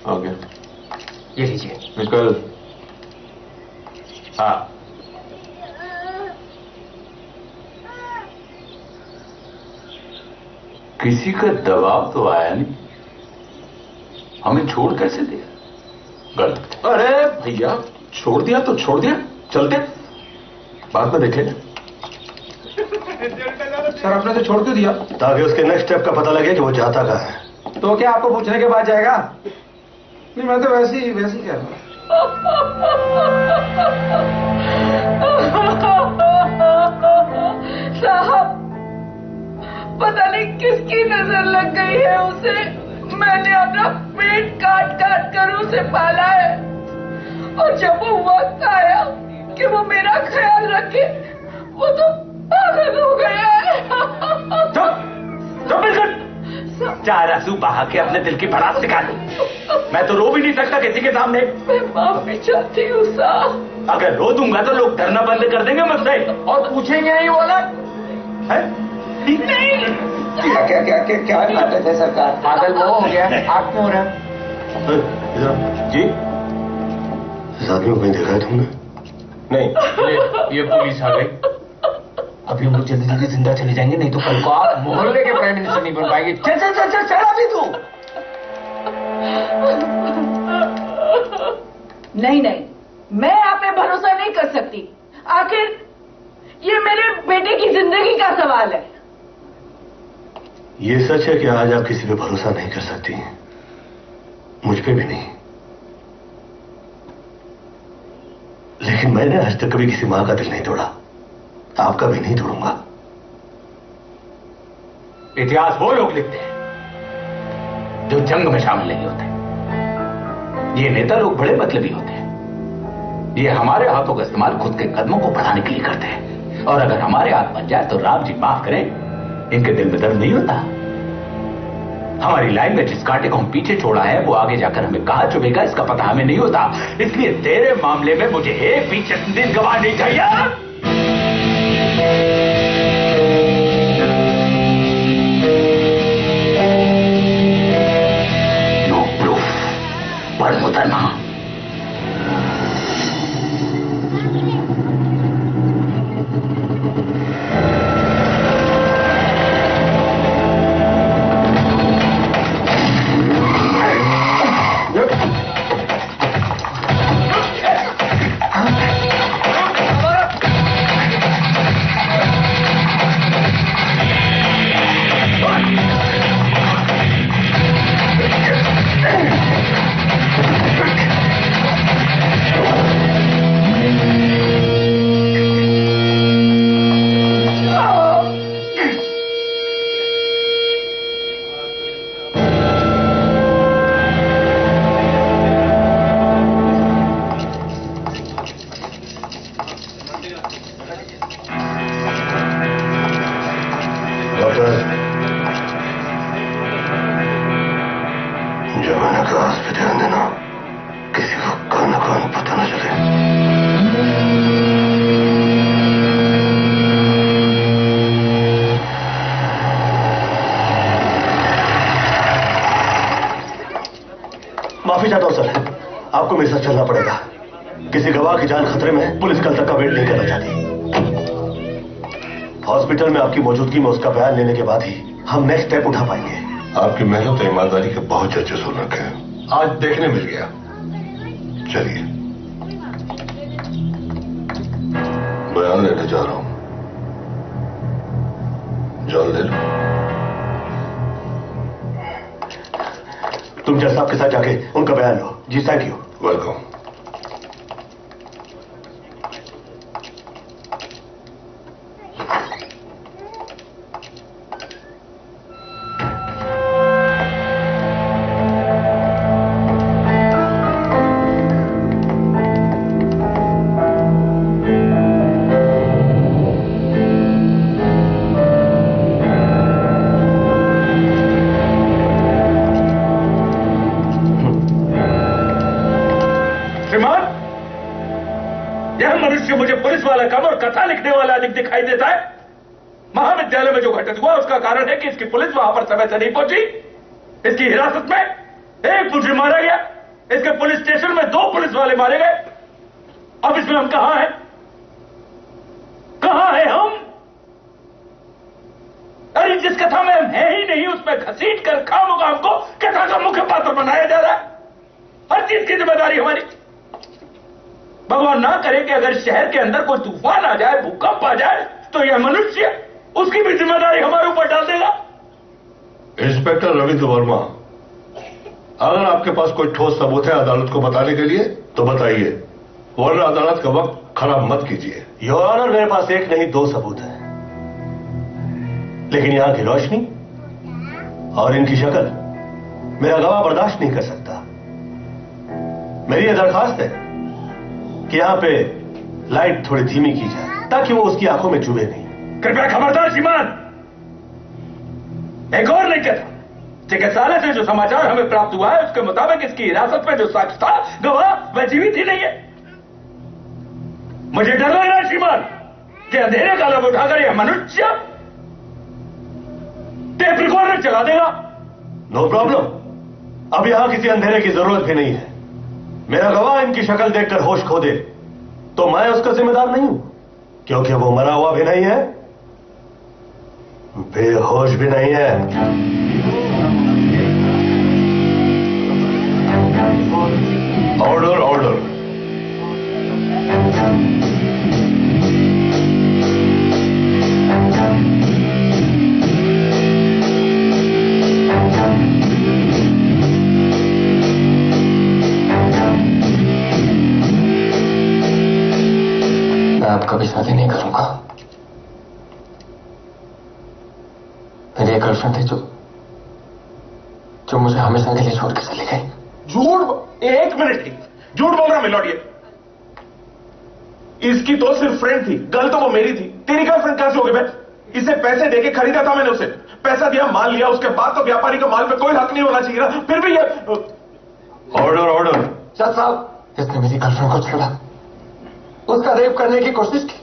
हो गया। ये लीजिए। निकल। हाँ, किसी का दबाव तो आया नहीं, हमें छोड़ कैसे दिया? गलत। अरे भैया, छोड़ दिया तो छोड़ दिया, चलते बाद में देखेंगे। सर आपने तो छोड़ क्यों दिया? ताकि उसके नेक्स्ट स्टेप का पता लगे कि वो जाता कहाँ है। तो क्या आपको पूछने के बाद जाएगा? नहीं, मैं तो वैसे ही कह रहा हूँ। साहब, पता नहीं किसकी नजर लग गई है उसे। मैंने अपना पेट काट काट कर उसे पाला है, और जब वो वक्त आया कि वो मेरा ख्याल रखे, वो तो पागल हो गया है। चार आंसू बहा के अपने दिल की भड़ास निकाल। मैं तो रो भी नहीं सकता किसी के सामने। मैं माफी चाहती हूँ साहब। अगर रो दूंगा तो लोग डरना बंद कर देंगे मुझसे और पूछेंगे नहीं वो अलग है? नहीं। क्या नाटक है सरकार? पागल वो हो गया, आप क्यों हो रहे हैं? जी, इस आदमी को कहीं देखा है तुमने? नहीं, ये पुलिस आ गई। अभी हम लोग जल्दी जल्दी जिंदा चले जाएंगे, नहीं तो कल को आप मोहल्ले के प्राइम मिनिस्टर नहीं बन पाएंगे। चल चल चल चल चल अभी तू। नहीं नहीं, मैं आप पे भरोसा नहीं कर सकती। आखिर ये मेरे बेटे की जिंदगी का सवाल है। ये सच है कि आज आप किसी पे भरोसा नहीं कर सकती, मुझ पे भी नहीं। लेकिन मैंने आज तक कभी किसी मां का दिल नहीं तोड़ा, आपका भी नहीं तोड़ूंगा। इतिहास वो लोग लिखते हैं जो जंग में शामिल नहीं होते। ये नेता लोग बड़े मतलबी होते हैं। ये हमारे हाथों का इस्तेमाल खुद के कदमों को बढ़ाने के लिए करते हैं, और अगर हमारे हाथ बन जाए तो राम जी माफ करें, इनके दिल में दर्द नहीं होता। हमारी लाइन में जिस कांटे को हम पीछे छोड़ा है वो आगे जाकर हमें कहां चुभेगा इसका पता हमें नहीं होता। इसलिए तेरे मामले में मुझे एक भी दिन गवाह नहीं चाहिए। नो प्रूफ पर मुकदमा। माफी चाहता हूं सर, आपको मेरे साथ चलना पड़ेगा। किसी गवाह की जान खतरे में पुलिस कल तक का वेट नहीं करना चाहती। हॉस्पिटल में आपकी मौजूदगी में उसका बयान लेने के बाद ही हम नेक्स्ट स्टेप उठा पाएंगे। आपकी मेहनत और ईमानदारी के बहुत चर्चे सुन रखे हैं, आज देखने मिल गया। चलिए, बयान लेने जा रहा हूं। जान ले लो। तुम जज साहब के साथ जाके उनका बयान लो। जी थैंक यू। वेलकम। कथा लिखने वाला अधिक दिखाई देता है। महाविद्यालय में जो घटित हुआ उसका कारण है कि इसकी पुलिस वहां पर समय से नहीं पहुंची। इसकी हिरासत में एक मुजरिम मारा गया, इसके पुलिस स्टेशन में 2 पुलिस वाले मारे गए। अब इसमें हम कहां हैं? कहां हैं हम? अरे जिस कथा में हम हैं ही नहीं उसमें घसीट कर खामोगा हमको कथा का मुख्य पात्र बनाया जा रहा है। हर चीज की जिम्मेदारी हमारी। भगवान ना करे कि अगर शहर के अंदर कोई तूफान आ जाए, भूकंप आ जाए, तो यह मनुष्य उसकी भी जिम्मेदारी हमारे ऊपर डाल देगा। इंस्पेक्टर रविंद्र वर्मा, अगर आपके पास कोई ठोस सबूत है अदालत को बताने के लिए तो बताइए, वरना अदालत का वक्त खराब मत कीजिए। योर ऑनर, मेरे पास एक नहीं 2 सबूत है, लेकिन यहां की रोशनी और इनकी शक्ल मेरा गवाह बर्दाश्त नहीं कर सकता। मेरी यह दरखास्त है कि यहां पे लाइट थोड़ी धीमी की जाए ताकि वो उसकी आंखों में चुभे नहीं। कृपया खबरदार श्रीमान। एक और नहीं कहता, चिकित्सालय से जो समाचार हमें प्राप्त हुआ है उसके मुताबिक इसकी हिरासत में जो साक्ष्य था गवाह वह जीवित ही नहीं है। मुझे डर लग रहा है श्रीमान कि अंधेरे का लब उठाकर यह मनुष्य टेप रिकॉर्डर चला देगा। नो प्रॉब्लम, अब यहां किसी अंधेरे की जरूरत भी नहीं है। मेरा गवाह इनकी शक्ल देखकर होश खो दे तो मैं उसका जिम्मेदार नहीं हूं, क्योंकि वो मरा हुआ भी नहीं है, बेहोश भी नहीं है। Order order. मैं अब कभी शादी नहीं करूंगा। मेरी एक गर्लफ्रेंड थी जो मुझे हमेशा के लिए छोड़ के चली गई। झूठ? एक मिनट की झूठ बोल रहा मिलोडिया। इसकी तो सिर्फ फ्रेंड थी, गर्ल तो वो मेरी थी। तेरी गर्लफ्रेंड कैसे हो गई? मैं इसे पैसे देके खरीदा था, मैंने उसे पैसा दिया, माल लिया, उसके बाद तो व्यापारी को माल पे कोई हक नहीं होना चाहिए ना। फिर भी ये ऑर्डर ऑर्डर। जज साहब, इसने मेरी गर्लफ्रेंड को छेड़ा, उसका रेप करने की कोशिश की,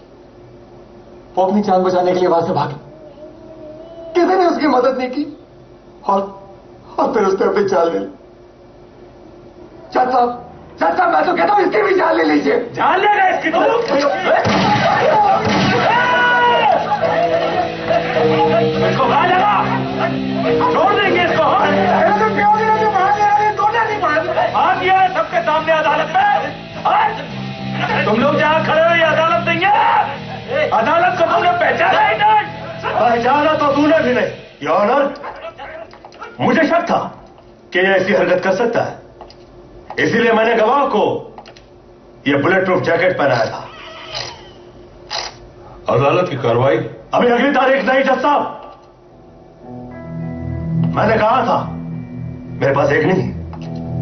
वो अपनी जान बचाने के लिए वहां से भागी, किसी ने उसकी मदद नहीं की और फिर उसने अपनी जान ले ली। जज साहब, मैं तो कहता हूं इसकी भी जान ले लीजिए। जान लेगा इसकी तो? इसको बाहर लगा, छोड़ देंगे इसको। आ गया है सबके सामने अदालत में। तुम लोग जहां खड़े हो ये अदालत नहीं है। अदालत को तुमने पहचाना ही नहीं। पहचाना तो तूने भी नहीं। योर ऑनर, मुझे शक था कि यह ऐसी हरकत कर सकता है, इसीलिए मैंने गवाह को यह बुलेट प्रूफ जैकेट पहनाया था। अदालत की कार्रवाई अभी अगली तारीख नहीं जज साहब। मैंने कहा था मेरे पास एक नहीं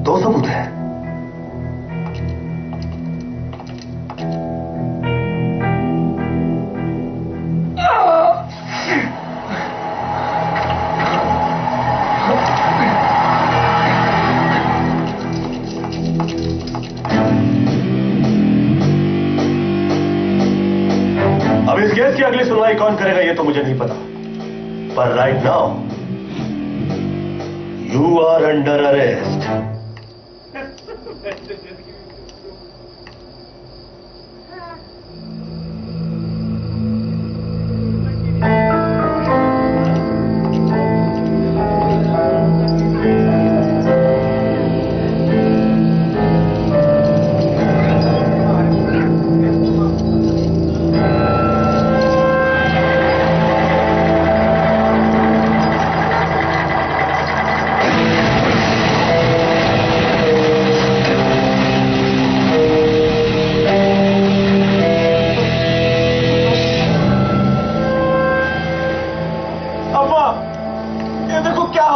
2 सबूत हैं। अब इस केस की अगली सुनवाई कौन करेगा ये तो मुझे नहीं पता, पर right now you are under arrest.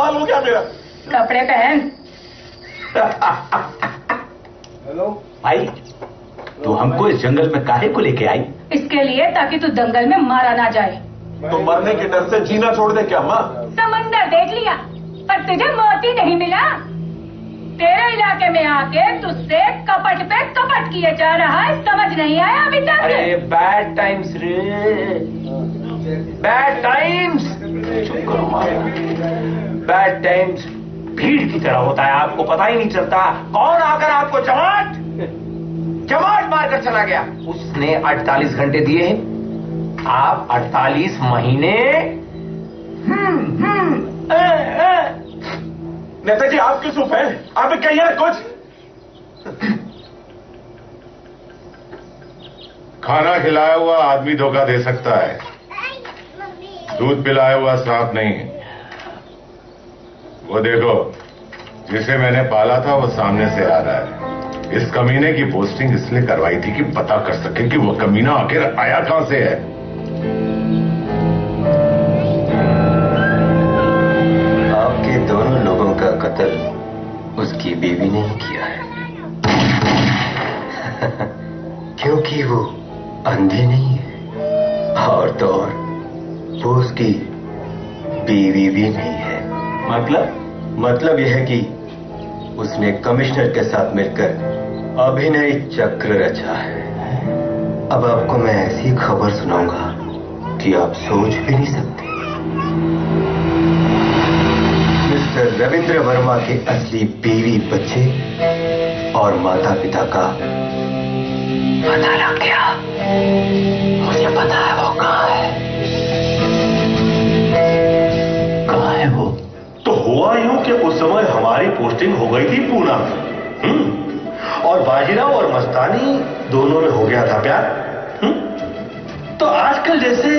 हाल हो गया मेरा। कपड़े पहन। हेलो भाई, तू हमको इस जंगल में काहे को लेके आई? इसके लिए ताकि तू दंगल में मारा ना जाए। तो मरने के डर से जीना छोड़ दे क्या माँ? समंदर देख लिया पर तुझे मौत ही नहीं मिला। तेरे इलाके में आके तुझसे कपट पे कपट किए जा रहा है, समझ नहीं आया अभी तक? अरे बैड टाइम्स रे, बैड टाइम्स। चुप करो माँ। बैड टाइम्स भीड़ की तरह होता है, आपको पता ही नहीं चलता कौन आकर आपको जमाट मार कर चला गया। उसने 48 घंटे दिए हैं, आप 48 महीने। नेताजी आप क्यों चुप हैं? आप कहिए ना कुछ। खाना खिलाया हुआ आदमी धोखा दे सकता है, दूध पिलाया हुआ सांप नहीं। वो देखो, जिसे मैंने पाला था वो सामने से आ रहा है। इस कमीने की पोस्टिंग इसलिए करवाई थी कि पता कर सके कि वो कमीना आखिर आया कहां से है। आपके दोनों लोगों का कत्ल उसकी बीवी ने ही किया है। क्योंकि वो अंधी नहीं है, और तो और वो उसकी बीवी भी नहीं है। मतलब यह है कि उसने कमिश्नर के साथ मिलकर अभिनय चक्र रचा है। अब आपको मैं ऐसी खबर सुनाऊंगा कि आप सोच भी नहीं सकते। मिस्टर रविंद्र वर्मा के असली बीवी, बच्चे और माता पिता का पता लग गया। मुझे पता है वो कहाँ है। कहाँ है वो? तो हुआ यूं कि उस समय हमारी पोस्टिंग हो गई थी पूना में, और बाजीराव और मस्तानी दोनों में हो गया था प्यार। तो आजकल जैसे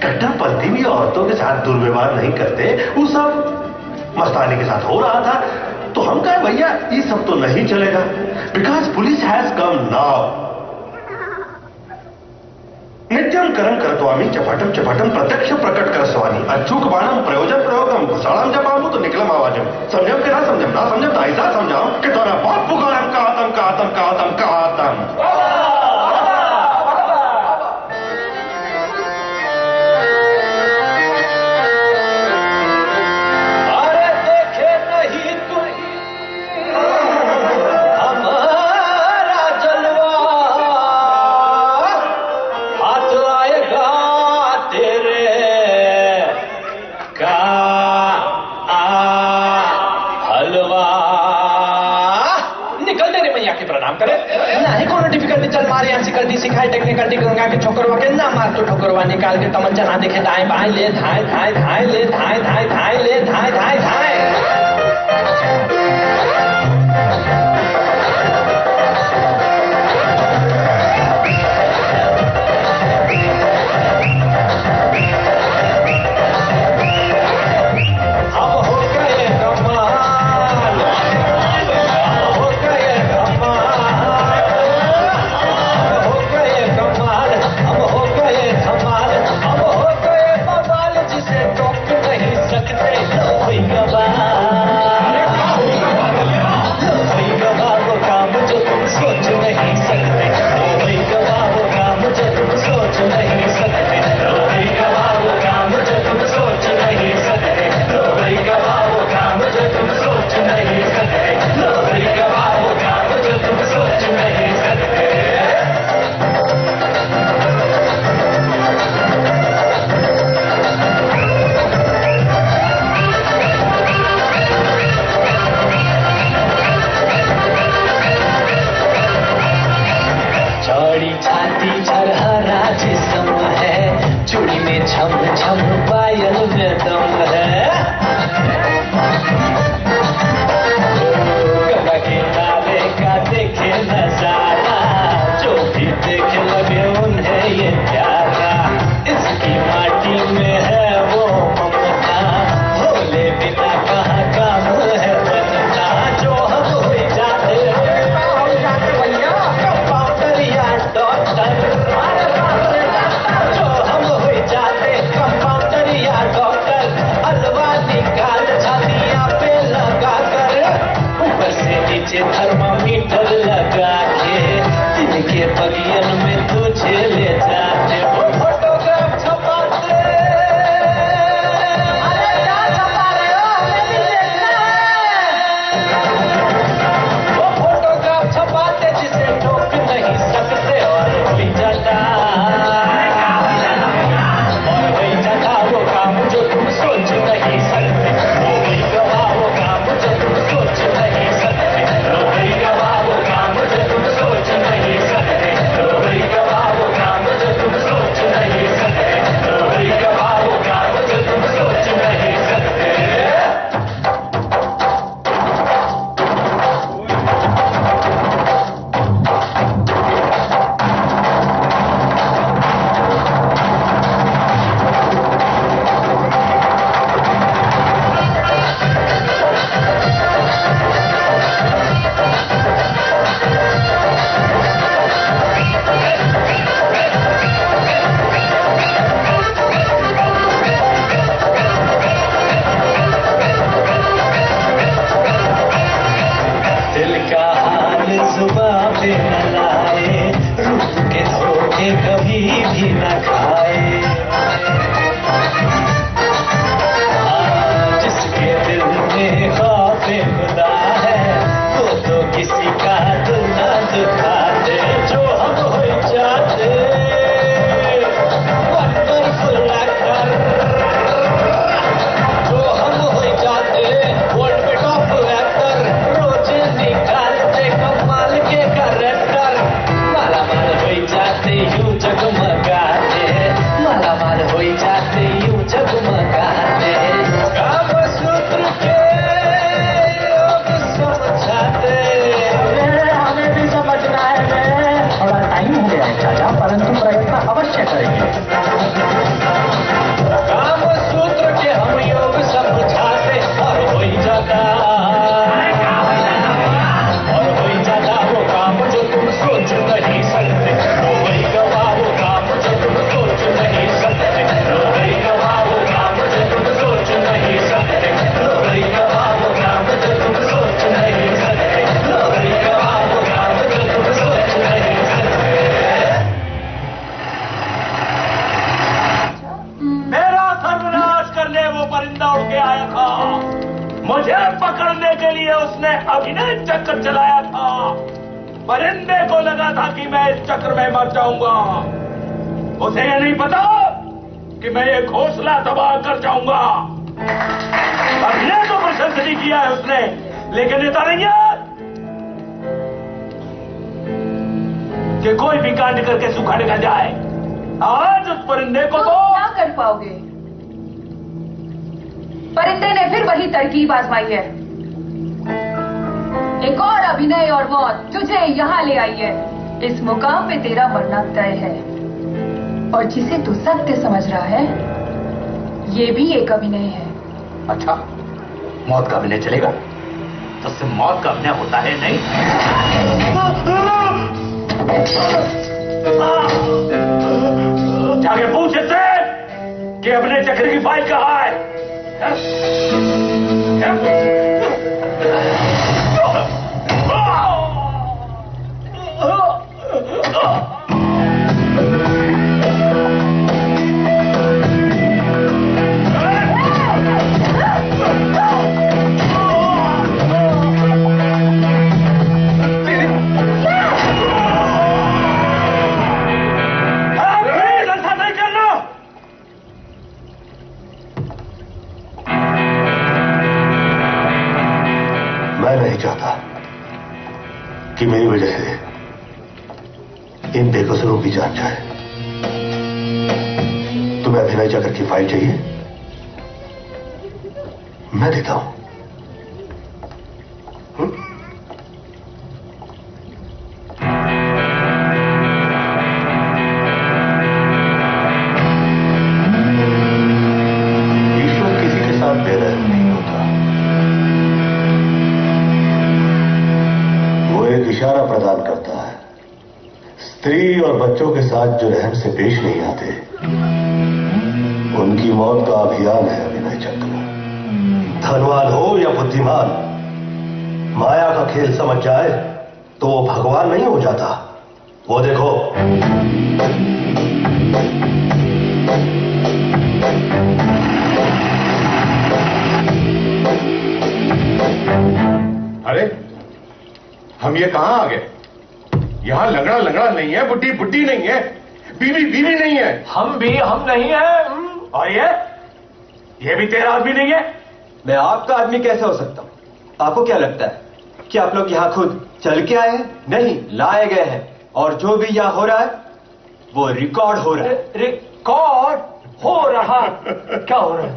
कट्टरपंथी भी औरतों के साथ दुर्व्यवहार नहीं करते, वो सब मस्तानी के साथ हो रहा था। तो हम कहे भैया ये सब तो नहीं चलेगा, because police has come now. नित्यम करम करत्वामि चपाटम चपाटम प्रत्यक्ष प्रकट कर स्वामी अचूक बाणम प्रयोजन प्रयोगम घुसाड़म जपामु तो निकलम आवाजम। समझम के ना समझम, ना समझम तो ऐसा समझाओ कि तोरा बाप पुकारम का आतम का आतम का आतम का आतम। सिखाए टेक्निकल गंगा के ठोकरवा के ना मार तो ठोकरवा निकाल के तमंचा ना देखे दाएं बाएं ले धाए धाए धाए ले धाए धाए धाए ले धाए धाए धाए। जाता और हो जाता वो काम जो तुम सोच नहीं सकते, हो गवा वो काम जो तुम सोच नहीं सकते, हो गवा वो काम जो तुम सोच नहीं सकते, हो गवा वो काम जो तुम सोच नहीं सकते, हो गवा वो काम जो तुम सोच नहीं सकते। मेरा सर्वनाश करने वो परिंदा उड़ के आया था, मुझे पकड़ने के लिए उसने अभिनय चक्र चलाया था। परिंदे को लगा था कि मैं इस चक्र में मर जाऊंगा, उसे ये नहीं पता कि मैं ये घोंसला तबाह कर जाऊंगा। अभिनय तो प्रशंसनीय किया है उसने, लेकिन इतना नहीं है कि कोई भी कांड करके सूखा निकल जाए। आज उस परिंदे को तो क्या कर पाओगे? परिंदे ने फिर वही तरकीब आजमाई है। एक और अभिनय और मौत तुझे यहाँ ले आई है। इस मुकाम पे तेरा मरना तय है, और जिसे तू सत्य समझ रहा है ये भी एक अभिनय है। अच्छा, मौत का अभिनय चलेगा? तो उससे मौत का अभिनय होता है नहीं? जाके पूछ इससे कि अपने चक्र की फाइल कहाँ है। मैं नहीं चाहता कि मेरी वजह से इन बेकसूरों की जान जाए। तुम्हें अभिनय चक्र की फाइल चाहिए? मैं देता हूं। ईश्वर किसी के साथ बेरहम नहीं होता, वो एक इशारा प्रदान करता है। स्त्री और बच्चों के साथ जो रहम से पेश नहीं आते, उनकी मौत का अभियान है अभिनय चक्र। धनवान हो या बुद्धिमान, माया का खेल समझ जाए तो वो भगवान नहीं हो जाता। वो देखो, अरे हम ये कहां आ गए? यहां लंगड़ा लंगड़ा नहीं है, बुड्ढी बुड्ढी नहीं है, बीवी बीवी नहीं है। हम नहीं है। और ये भी तेरा आदमी नहीं है। मैं आपका आदमी कैसे हो सकता हूं? आपको क्या लगता है कि आप लोग यहाँ खुद चल के आए हैं? नहीं, लाए गए हैं। और जो भी यहाँ हो रहा है वो रिकॉर्ड हो रहा है। रिकॉर्ड हो रहा? क्या हो रहा है?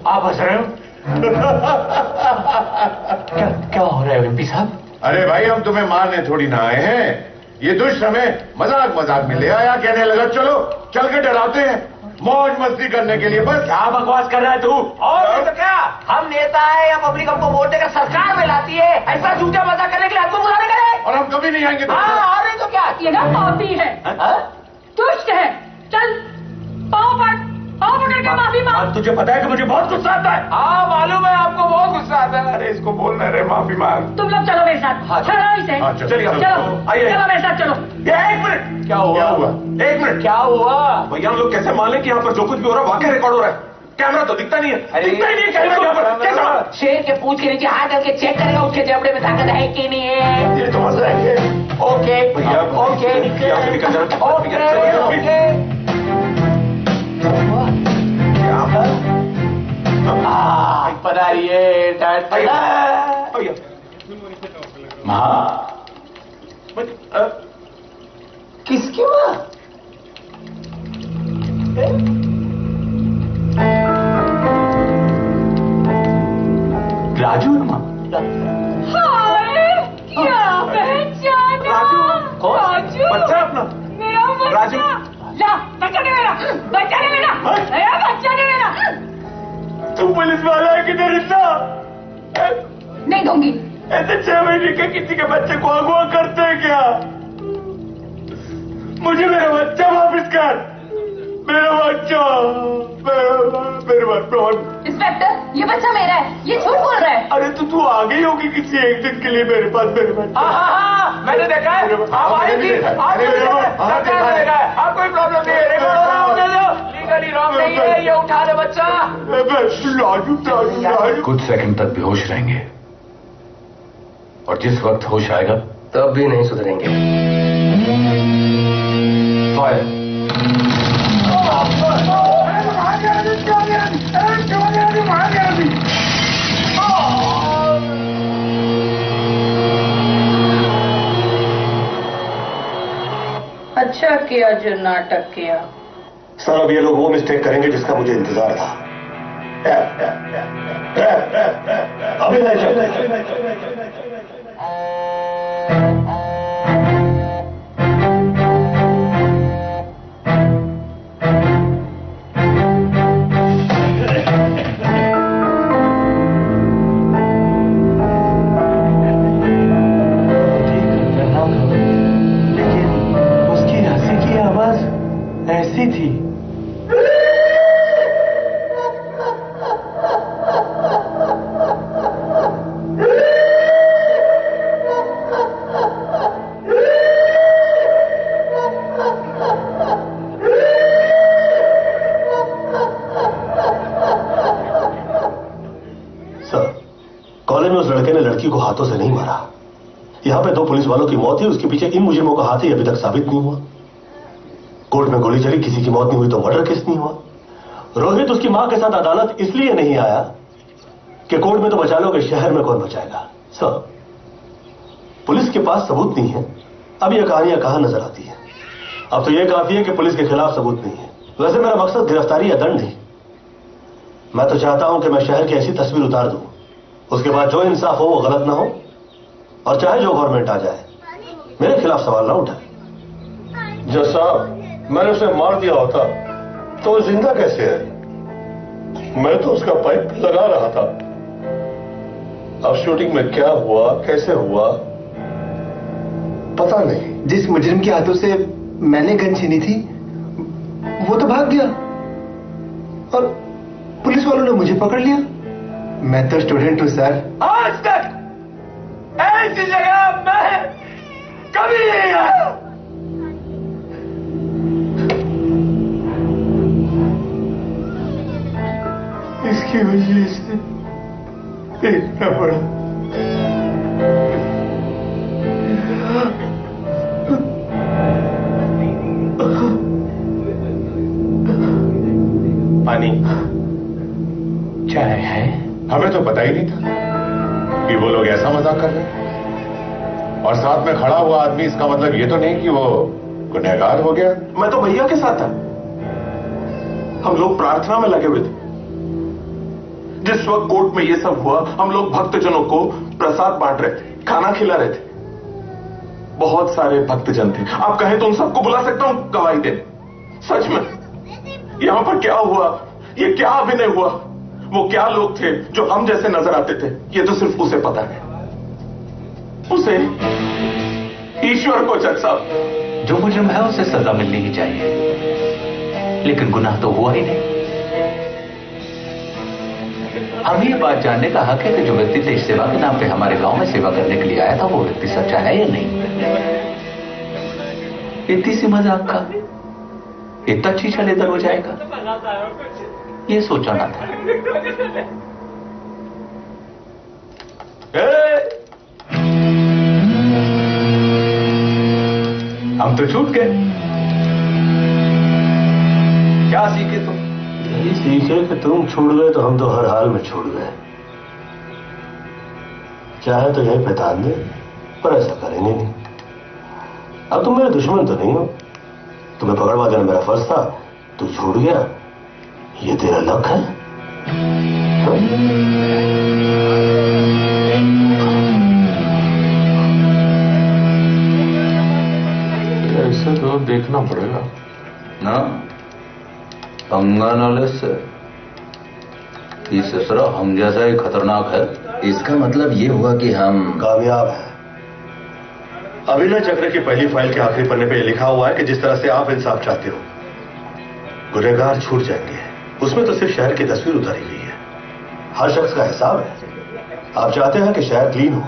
आप हंस रहे हो? क्या हो रहा है एमपी साहब? अरे भाई, हम तुम्हें मारने थोड़ी ना आए हैं। ये दुष्ट हमें मजाक मजाक में ले आया, कहने लगा चलो चल के डराते हैं, मौज मस्ती करने के लिए। बस क्या बकवास कर रहा है तू? और तो क्या, हम नेता है या पब्लिक हमको वोट देकर सरकार में लाती है, ऐसा झूठा मजाक करने के लिए हमको बुलाने गए? और हम कभी नहीं आएंगे। हाँ, और नहीं तो क्या? ये ना पापी है, दुष्ट है। चल पाँव पकड़ के माफी मांग। तुझे पता है कि मुझे बहुत गुस्सा आता है। हाँ मालूम है, आपको बहुत गुस्सा आता है। अरे इसको बोलना रे माफी मांग। तुम लोग चलो मेरे साथ। चलो इसे। चलिए चलो आइए, चलो मेरे साथ चलो। एक मिनट, क्या हुआ? एक मिनट, क्या हुआ भैया? हम लोग कैसे माने कि यहाँ पर जो कुछ भी हो रहा है वाकई रिकॉर्ड हो रहा है? कैमरा तो दिखता नहीं है। दिखता ही नहीं है कैमरा यहाँ पर। कैसा? शेर के पूंछ के नीचे हाथ डाल के चेक करेगा उसके जबड़े में ताकत है कि नहीं है। ये तो मजा है। ओके भैया, ओके निकल जाना। ओके। बनाइए माँ। किसकी माँ? राजू माँ। क्या पहचाना? राजू कौन? राजू बच्चा अपना मेरा बच्चा। राजू, ला बच्चा दे मेरा, बच्चा दे मेरा, नया बच्चा दे मेरा। तू पुलिस वाला है कि डरिंदा? होंगी। ऐसे 6 महीने के किसी के बच्चे को अगवा करते हैं क्या? मुझे मेरा बच्चा वापस कर, मेरा बच्चा, मेरे बच्चा। इंस्पेक्टर, ये बच्चा मेरा है, ये झूठ बोल रहा है। अरे तो तू आ गई होगी किसी एक दिन के लिए मेरे पास, मेरे बच्चा। हाँ, मैंने देखा है, आप आई थी, आप कोई प्रॉब्लम नहीं है, रिकॉर्ड हो रहा होने दो, लीगली रॉन्ग नहीं है, ये उठा ले बच्चा। कुछ सेकंड तक बेहोश रहेंगे और जिस वक्त होश आएगा तब भी नहीं सुधरेंगे। फायर। अच्छा किया जो नाटक किया। सर अब ये लोग वो मिस्टेक करेंगे जिसका मुझे इंतजार था। अभी नहीं चलते। ऐसी थी। सर, कॉलेज में उस लड़के ने लड़की को हाथों से नहीं मारा। यहां पे 2 पुलिस वालों की मौत हुई, उसके पीछे इन मुजरिमों का हाथ ही अभी तक साबित नहीं हुआ। कोर्ट में गोली चली, किसी की मौत नहीं हुई तो मर्डर केस नहीं हुआ। रोहित उसकी मां के साथ अदालत इसलिए नहीं आया कि कोर्ट में तो बचा लोगे, शहर में कौन बचाएगा। सर, पुलिस के पास सबूत नहीं है। अब ये कहानियां कहां नजर आती है। अब तो यह काफी है कि पुलिस के खिलाफ सबूत नहीं है। वैसे मेरा मकसद गिरफ्तारी या दंड नहीं। मैं तो चाहता हूं कि मैं शहर की ऐसी तस्वीर उतार दूं, उसके बाद जो इंसाफ हो वो गलत ना हो, और चाहे जो गवर्नमेंट आ जाए मेरे खिलाफ सवाल ना उठाए। जज साहब, मैंने उसे मार दिया होता तो वो जिंदा कैसे है? मैं तो उसका पाइप लगा रहा था। अब शूटिंग में क्या हुआ, कैसे हुआ, पता नहीं। जिस मुजरिम के हाथों से मैंने गन छीनी थी वो तो भाग गया और पुलिस वालों ने मुझे पकड़ लिया। मैं तो स्टूडेंट हूं सर। आज तक ऐसी जगह मैं कभी नहीं आया। इसकी वजह से देखना पड़ा। पानी, चाय है? हमें तो पता ही नहीं था कि वो लोग ऐसा मजाक कर रहे हैं। और साथ में खड़ा हुआ आदमी, इसका मतलब ये तो नहीं कि वो गुनहगार हो गया। मैं तो भैया के साथ था। हम लोग प्रार्थना में लगे हुए थे। जिस वक्त कोर्ट में ये सब हुआ, हम लोग भक्तजनों को प्रसाद बांट रहे थे, खाना खिला रहे थे। बहुत सारे भक्तजन थे। आप कहें तो उन सबको बुला सकता हूं गवाही देने। सच में यहां पर क्या हुआ, ये क्या अभिनय हुआ, वो क्या लोग थे जो हम जैसे नजर आते थे, ये तो सिर्फ उसे पता है। उसे, ईश्वर को। जज साहब, जो मुजरिम है उसे सजा मिलनी ही चाहिए, लेकिन गुनाह तो हुआ ही नहीं। अब ये बात जानने का हक है कि जो व्यक्ति देश सेवा के नाम पे हमारे गांव में सेवा करने के लिए आया था वो व्यक्ति सच्चा है या नहीं। इतनी सी मजाक का इतना चीछा लेकर हो जाएगा, ये सोचा ना था। हम तो छूट गए। क्या सीखे तुम? यही सीखे कि तुम छूट गए तो हम तो हर हाल में छूट गए। चाहे तो यही पहचान दे, पर ऐसा करेंगे नहीं। अब तुम मेरे दुश्मन तो नहीं हो, तुम्हें पकड़वा देना मेरा फर्ज था। तू छूट गया, ये तेरा लक है। ऐसे तो देखना पड़ेगा ना, पंगा नॉलेज से। ये ससुरा हम जैसा ही खतरनाक है। इसका मतलब ये हुआ कि हम कामयाब हैं। अभिनय चक्र की पहली फाइल के आखिरी पन्ने पे लिखा हुआ है कि जिस तरह से आप इंसाफ चाहते हो, गुनहगार छूट जाएंगे। उसमें तो सिर्फ शहर की तस्वीर उतारी गई है, हर शख्स का हिसाब है। आप चाहते हैं कि शहर क्लीन हो,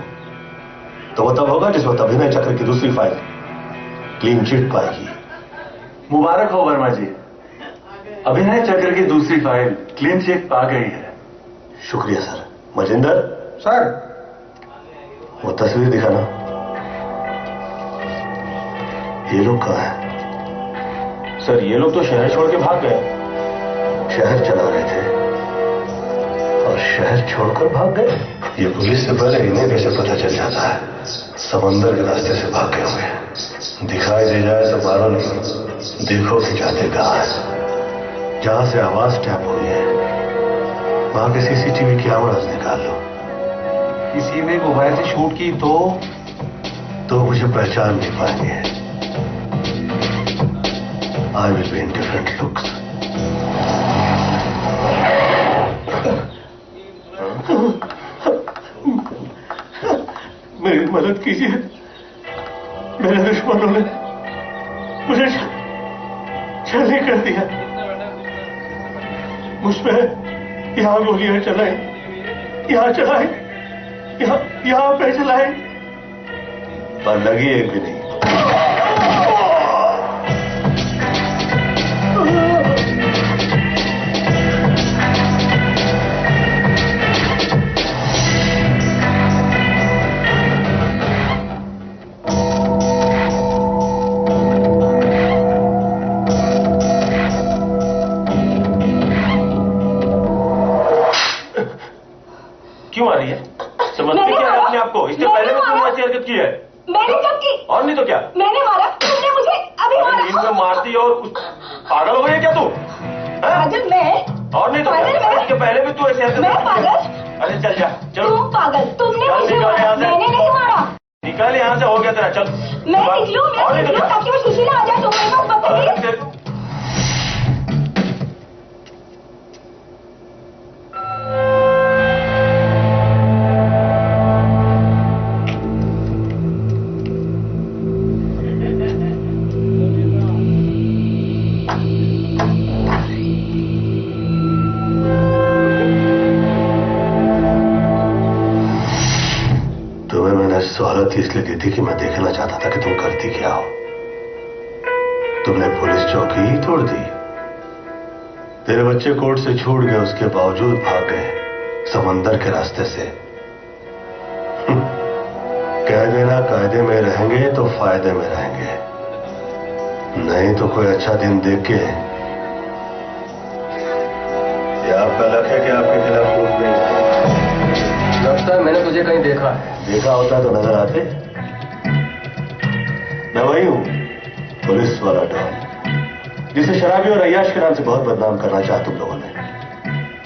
तो वो तब होगा जिस वक्त अभिनय चक्र की दूसरी फाइल क्लीन चिट पाएगी। मुबारक हो वर्मा जी, अभिनय चक्र की दूसरी फाइल क्लीन चिट पा गई है। शुक्रिया सर। मजिंदर सर, वो तस्वीर दिखाना। ये लोग कहाँ हैं? सर ये लोग तो शहर छोड़ के भाग गए। शहर चला रहे थे और शहर छोड़कर भाग गए। ये पुलिस से पहले इन्हें कैसे पता चल जाता है? समंदर के रास्ते से भाग गए होंगे। दिखाई दे जाए तो मारो नहीं, देखो कि जाते कहाँ है। जहां से आवाज टैप हुई है वहां के सीसीटीवी कैमरास निकाल लो। किसी ने मोबाइल से शूट की तो मुझे पहचान नहीं पाएंगे। I will be in different looks. मेरी मदद कीजिए, मेरे दुश्मनों ने मुझे छली कर दिया। मुझ पे यहाँ गोलियां चलाई, यहाँ चलाई, यहाँ पे चलाई, पर लगी एक भी नहीं। क्यों आ रही है? समझते क्या है अपने आप को? इससे पहले भी तुमने ऐसी हरकत की है? मैंने कब की? और नहीं तो क्या? मैंने मारा, तुमने मुझे अभी मारा। नींद में मारती और पागल हो गई है क्या तू? पागल मैं? और नहीं तो क्या? इसके पहले भी तू ऐसी हरकत? मैं पागल? अरे चल जा, चलो। तुम पागल, तुमने मुझे मारा, मैंने नहीं मारा। निकाल यहाँ से, हो गया तेरा, चल। मैं निकलूं ताकि वो सुशीला आ जाए तुम्हारे पास, बताइए। सोहलत इसलिए दी थी कि मैं देखना चाहता था कि तुम करती क्या हो। तुमने पुलिस चौकी ही तोड़ दी। तेरे बच्चे कोर्ट से छूट गए, उसके बावजूद भाग गए समंदर के रास्ते से। कह देना कायदे में रहेंगे तो फायदे में रहेंगे, नहीं तो कोई अच्छा दिन देख के। ये आपका लक है कि आपके खिलाफ प्रूफ नहीं है। लगता है मैंने तुझे कहीं देखा है। देखा होता तो नजर आते। मैं वही हूं, पुलिस वाला डॉन, जिसे शराबी और अय्याश के नाम से बहुत बदनाम करना चाहा तुम लोगों ने,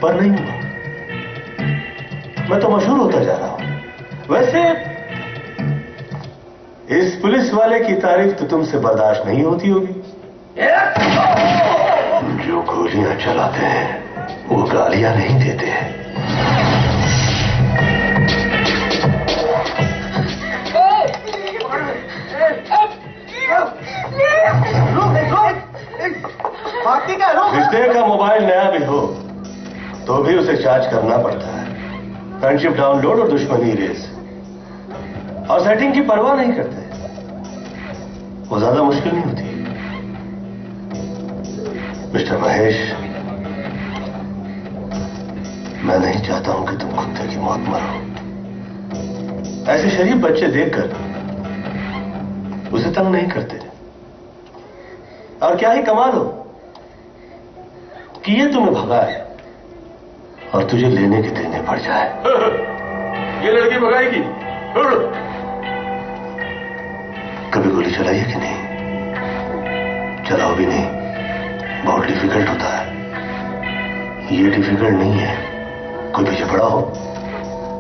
पर नहीं हुआ। मैं तो मशहूर होता जा रहा हूं। वैसे इस पुलिस वाले की तारीफ तो तुमसे बर्दाश्त नहीं होती होगी। जो गोलियां चलाते हैं वो गालियां नहीं देते हैं। रिश्ते का मोबाइल नया भी हो तो भी उसे चार्ज करना पड़ता है। फ्रेंडशिप डाउनलोड और दुश्मनी इरेज, और सेटिंग की परवाह नहीं करते। वो ज्यादा मुश्किल नहीं होती। मिस्टर महेश, मैं नहीं चाहता हूं कि तुम कुत्ते की मौत मरो। ऐसे शरीफ बच्चे देखकर उसे तंग नहीं करते। और क्या ही कमाल हो कि ये तुम्हें भगाए और तुझे लेने के देने पड़ जाए। ये लड़की भगाएगी? कभी गोली चलाई है कि नहीं? चलाओ भी नहीं, बहुत डिफिकल्ट होता है। ये डिफिकल्ट नहीं है। कोई पीछे पड़ा हो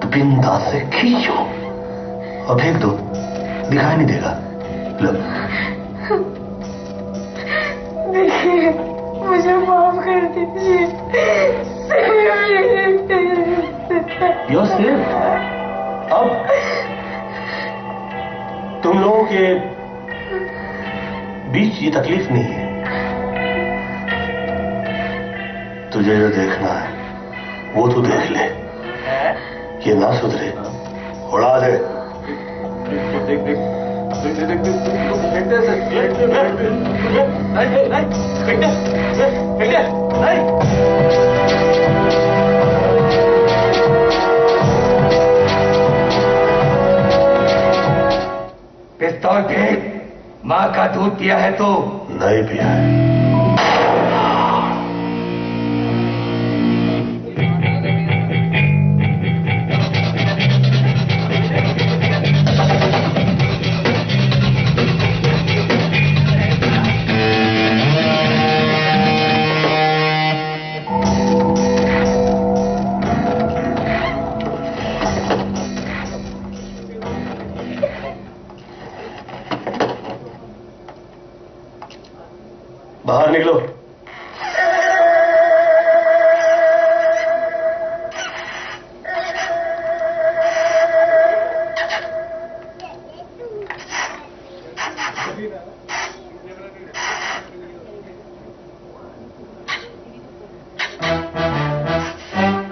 तो बिंदास से खींचो और फेंक दो, दिखाई नहीं देगा। लो, देखिए, मुझे माफ कर दीजिए। You're safe. अब तुम लोगों के बीच ये तकलीफ नहीं है। तुझे जो देखना है वो तू देख ले। ये ना सुधरे उड़ा दे। देख देख पिस्तौल फेंक। माँ का दूध पिया है तो? नहीं पिया है। बाहर निकलो।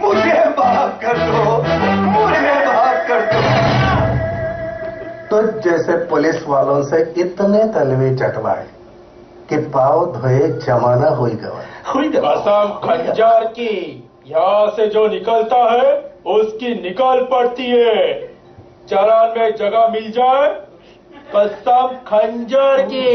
मुझे माफ कर दो, मुझे माफ कर दो। तो जैसे पुलिस वालों से इतने तलवे चटवाए कि पाव धोए जमाना हुई गवा। कसम खंजर की, यहाँ से जो निकलता है उसकी निकल पड़ती है। चरण में जगह मिल जाए, कसम खंजर की।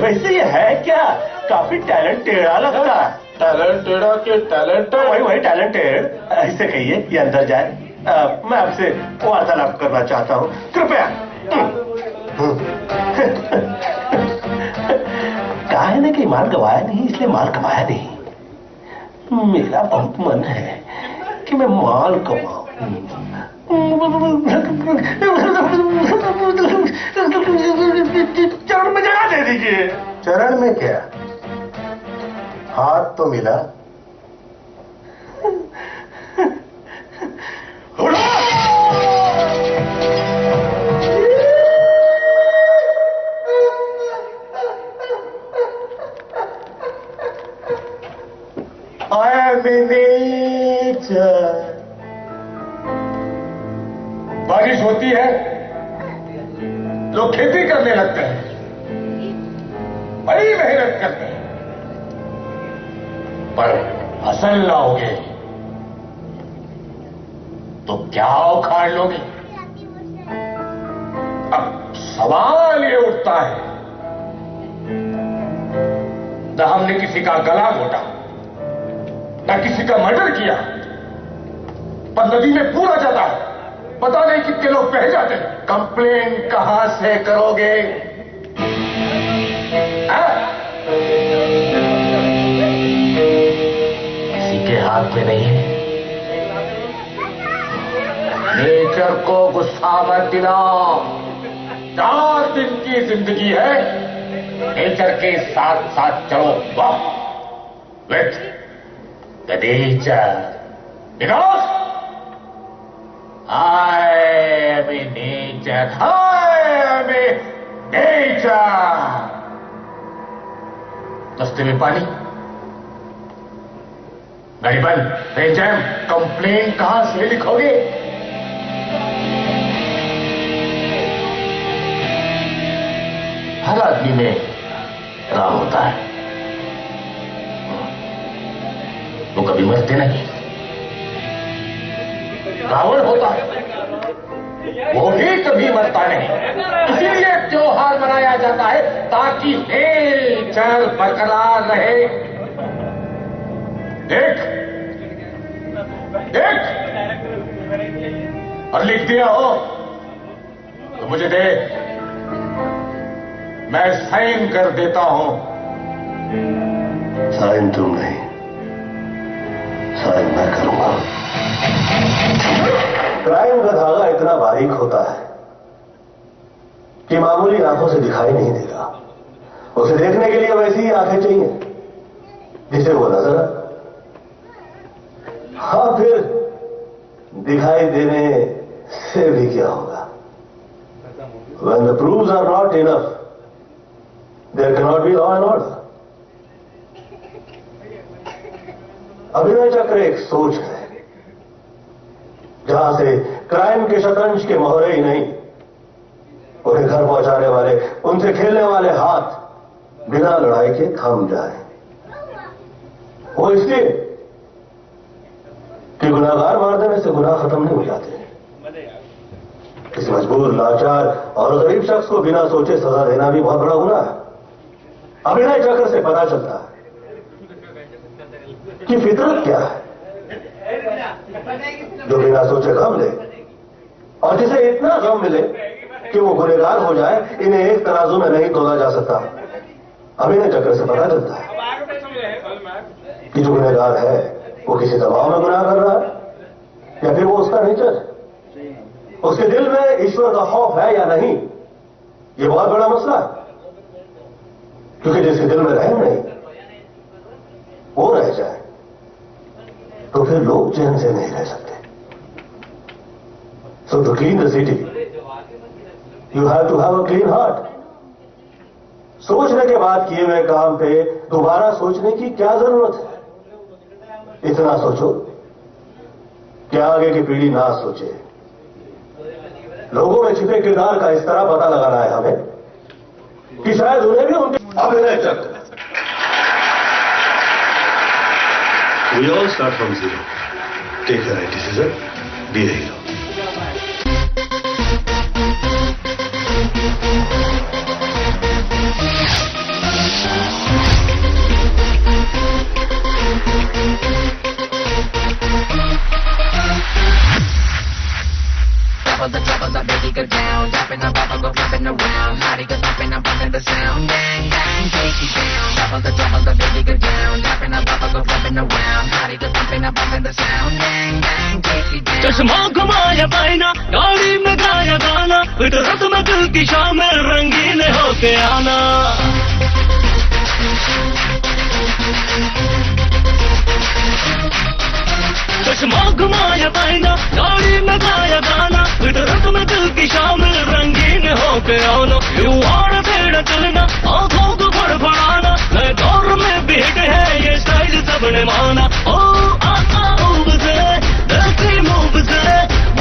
वैसे ये है क्या? काफी टैलेंटेड लगता है। टैलेंटेड के टैलेंटेड? वही टैलेंटेड। ऐसे कहिए ये अंदर जाए। मैं आपसे वार्तालाप करना चाहता हूँ, कृपया। कहा है ना कि माल गवाया नहीं इसलिए माल कमाया नहीं। मेरा बहुत मन है कि मैं माल कमाऊं। चरण में जगह दे दीजिए। चरण में क्या, हाथ तो मिला। बारिश होती है, लोग खेती करने लगते हैं, बड़ी मेहनत करते हैं, पर फसल लाओगे तो क्या उखाड़ लोगे? अब सवाल ये उठता है, न हमने किसी का गला घोटा, न किसी का मर्डर किया, पर नदी में पूरा जाता है, पता नहीं कितने लोग बह जाते हैं। कंप्लेन कहां से करोगे? किसी के हाथ में नहीं है। नेचर को गुस्सा मत दिलाओ। 4 दिन की जिंदगी है, नेचर के साथ साथ चलो। With the nature, because I am in nature. I am in nature. रास्ते में पानी, गाड़ी बंद, ट्रेन जैम, कंप्लेन कहां से लिखोगे? हर आदमी में राम होता है, वो कभी मरते नहीं। रावण होता है, वो भी कभी मरता नहीं। इसीलिए त्योहार मनाया जाता है ताकि नेचर बरकरार रहे। देख देख, और लिख दिया हो तो मुझे दे, मैं साइन कर देता हूं। साइन तुम नहीं, साइन मैं करूंगा। क्राइम का धागा इतना बारीक होता है कि मामूली आंखों से दिखाई नहीं देगा। उसे देखने के लिए वैसी ही आंखें चाहिए जिसे वो नजर हाँ, फिर दिखाई देने से भी क्या होगा? When the proofs are not enough, there cannot be law and order. अभिनय चक्र एक सोच है जहां से क्राइम के शतरंज के मोहरे ही नहीं, उन्हें घर पहुंचाने वाले, उनसे खेलने वाले हाथ बिना लड़ाई के थम जाए। वो इसलिए कि गुनाहगार मार देने से गुनाह खत्म नहीं हो जाते। किसी मजबूर, लाचार और गरीब शख्स को बिना सोचे सजा देना भी बहुत बड़ा गुनाह है। अभिनय चक्र से पता चलता है कि फितरत क्या है, जो बिना सोचे गम ले और जिसे इतना गम मिले कि वो गुनहगार हो जाए, इन्हें एक तराजू में नहीं तोला जा सकता। अभिनय चक्र से पता चलता है कि जो गुनहगार है वो किसी दबाव में गुनाह कर रहा है या फिर वो उसका नेचर है। उसके दिल में ईश्वर का खौफ है या नहीं, ये बहुत बड़ा मसला है। क्योंकि जिसके दिल में रहम नहीं, वो रह जाए तो फिर लोग चैन से नहीं रह सकते। So to clean the city you have to have a clean heart. सोचने के बाद किए हुए काम पे दोबारा सोचने की क्या जरूरत है? इतना सोचो कि आगे की पीढ़ी ना सोचे। लोगों में छिपे किरदार का इस तरह पता लगाना है हमें कि शायद उन्हें भी उनके अभिनय चक्र। We all start from zero. Take the right decision. Be a hero. Double the baby go down, dropping the bubble go flipping around, Lottie go thumping, I'm bumping the sound, gang gang, take it down. Double the baby go down, dropping the bubble go flipping around, Lottie go thumping, I'm bumping the sound, gang gang, take it down. चश्मा घुमाया पाइना, गाड़ी में गाया गाना, फितरत में दिल की शामिल रंगीन होके आना। चश्मा घुमाया पाइना, गाड़ी में गाया गाना, फितरत में दिल की शामिल रंगीन होके आना। युवाड़ पेड़ चलना, आंखों को फड़फड़ाना, नए दौर में बीट है ये स्टाइल सबने माना। ओ आका मूव से, देसी मूव से,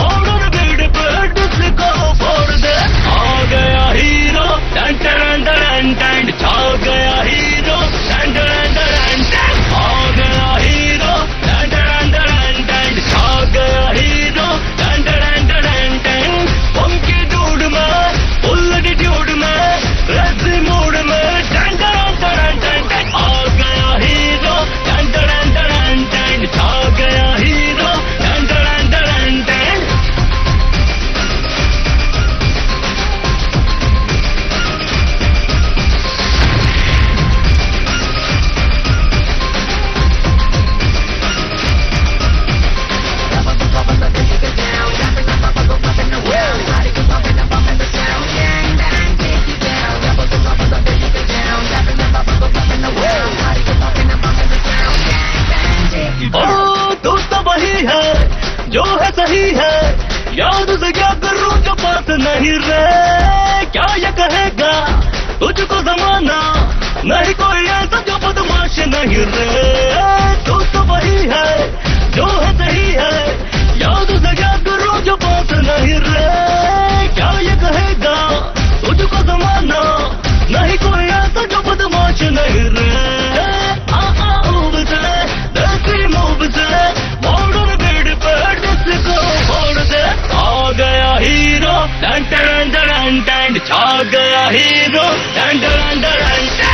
मॉडर्न बीट पे डिस्को फोड़ दे। आ गया हीरो, टन टन टन टन, छा गया हीरो, टन टन टन टन, आ गया हीरो, टन टन टन टन, छा गया हीरो, टन टन टन टन। फंकी डूड में, फुल एटीट्यूड में, क्रेजी मूड में, टन टन टन टन, आ गया हीरो, टन टन टन टन, छा गया हीरो, टन टन टन टन। जो है सही है, याद से क्या करूं जो बात नहीं रहे। क्या ये कहेगा तुझको जमाना, नहीं कोई ऐसा जो बदमाश नहीं रहे। तू तो वही है जो है सही है, याद से क्या करूं जो बात नहीं रहे। क्या ये कहेगा तुझको जमाना, नहीं कोई ऐसा जो बदमाश नहीं रहे। मूव से, देसी मूव से, मॉडर्न बीट पे डिस्को फोड़ दे। आ गया हीरो, टन टन टन टन, छा गया हीरो, टन टन टन टन।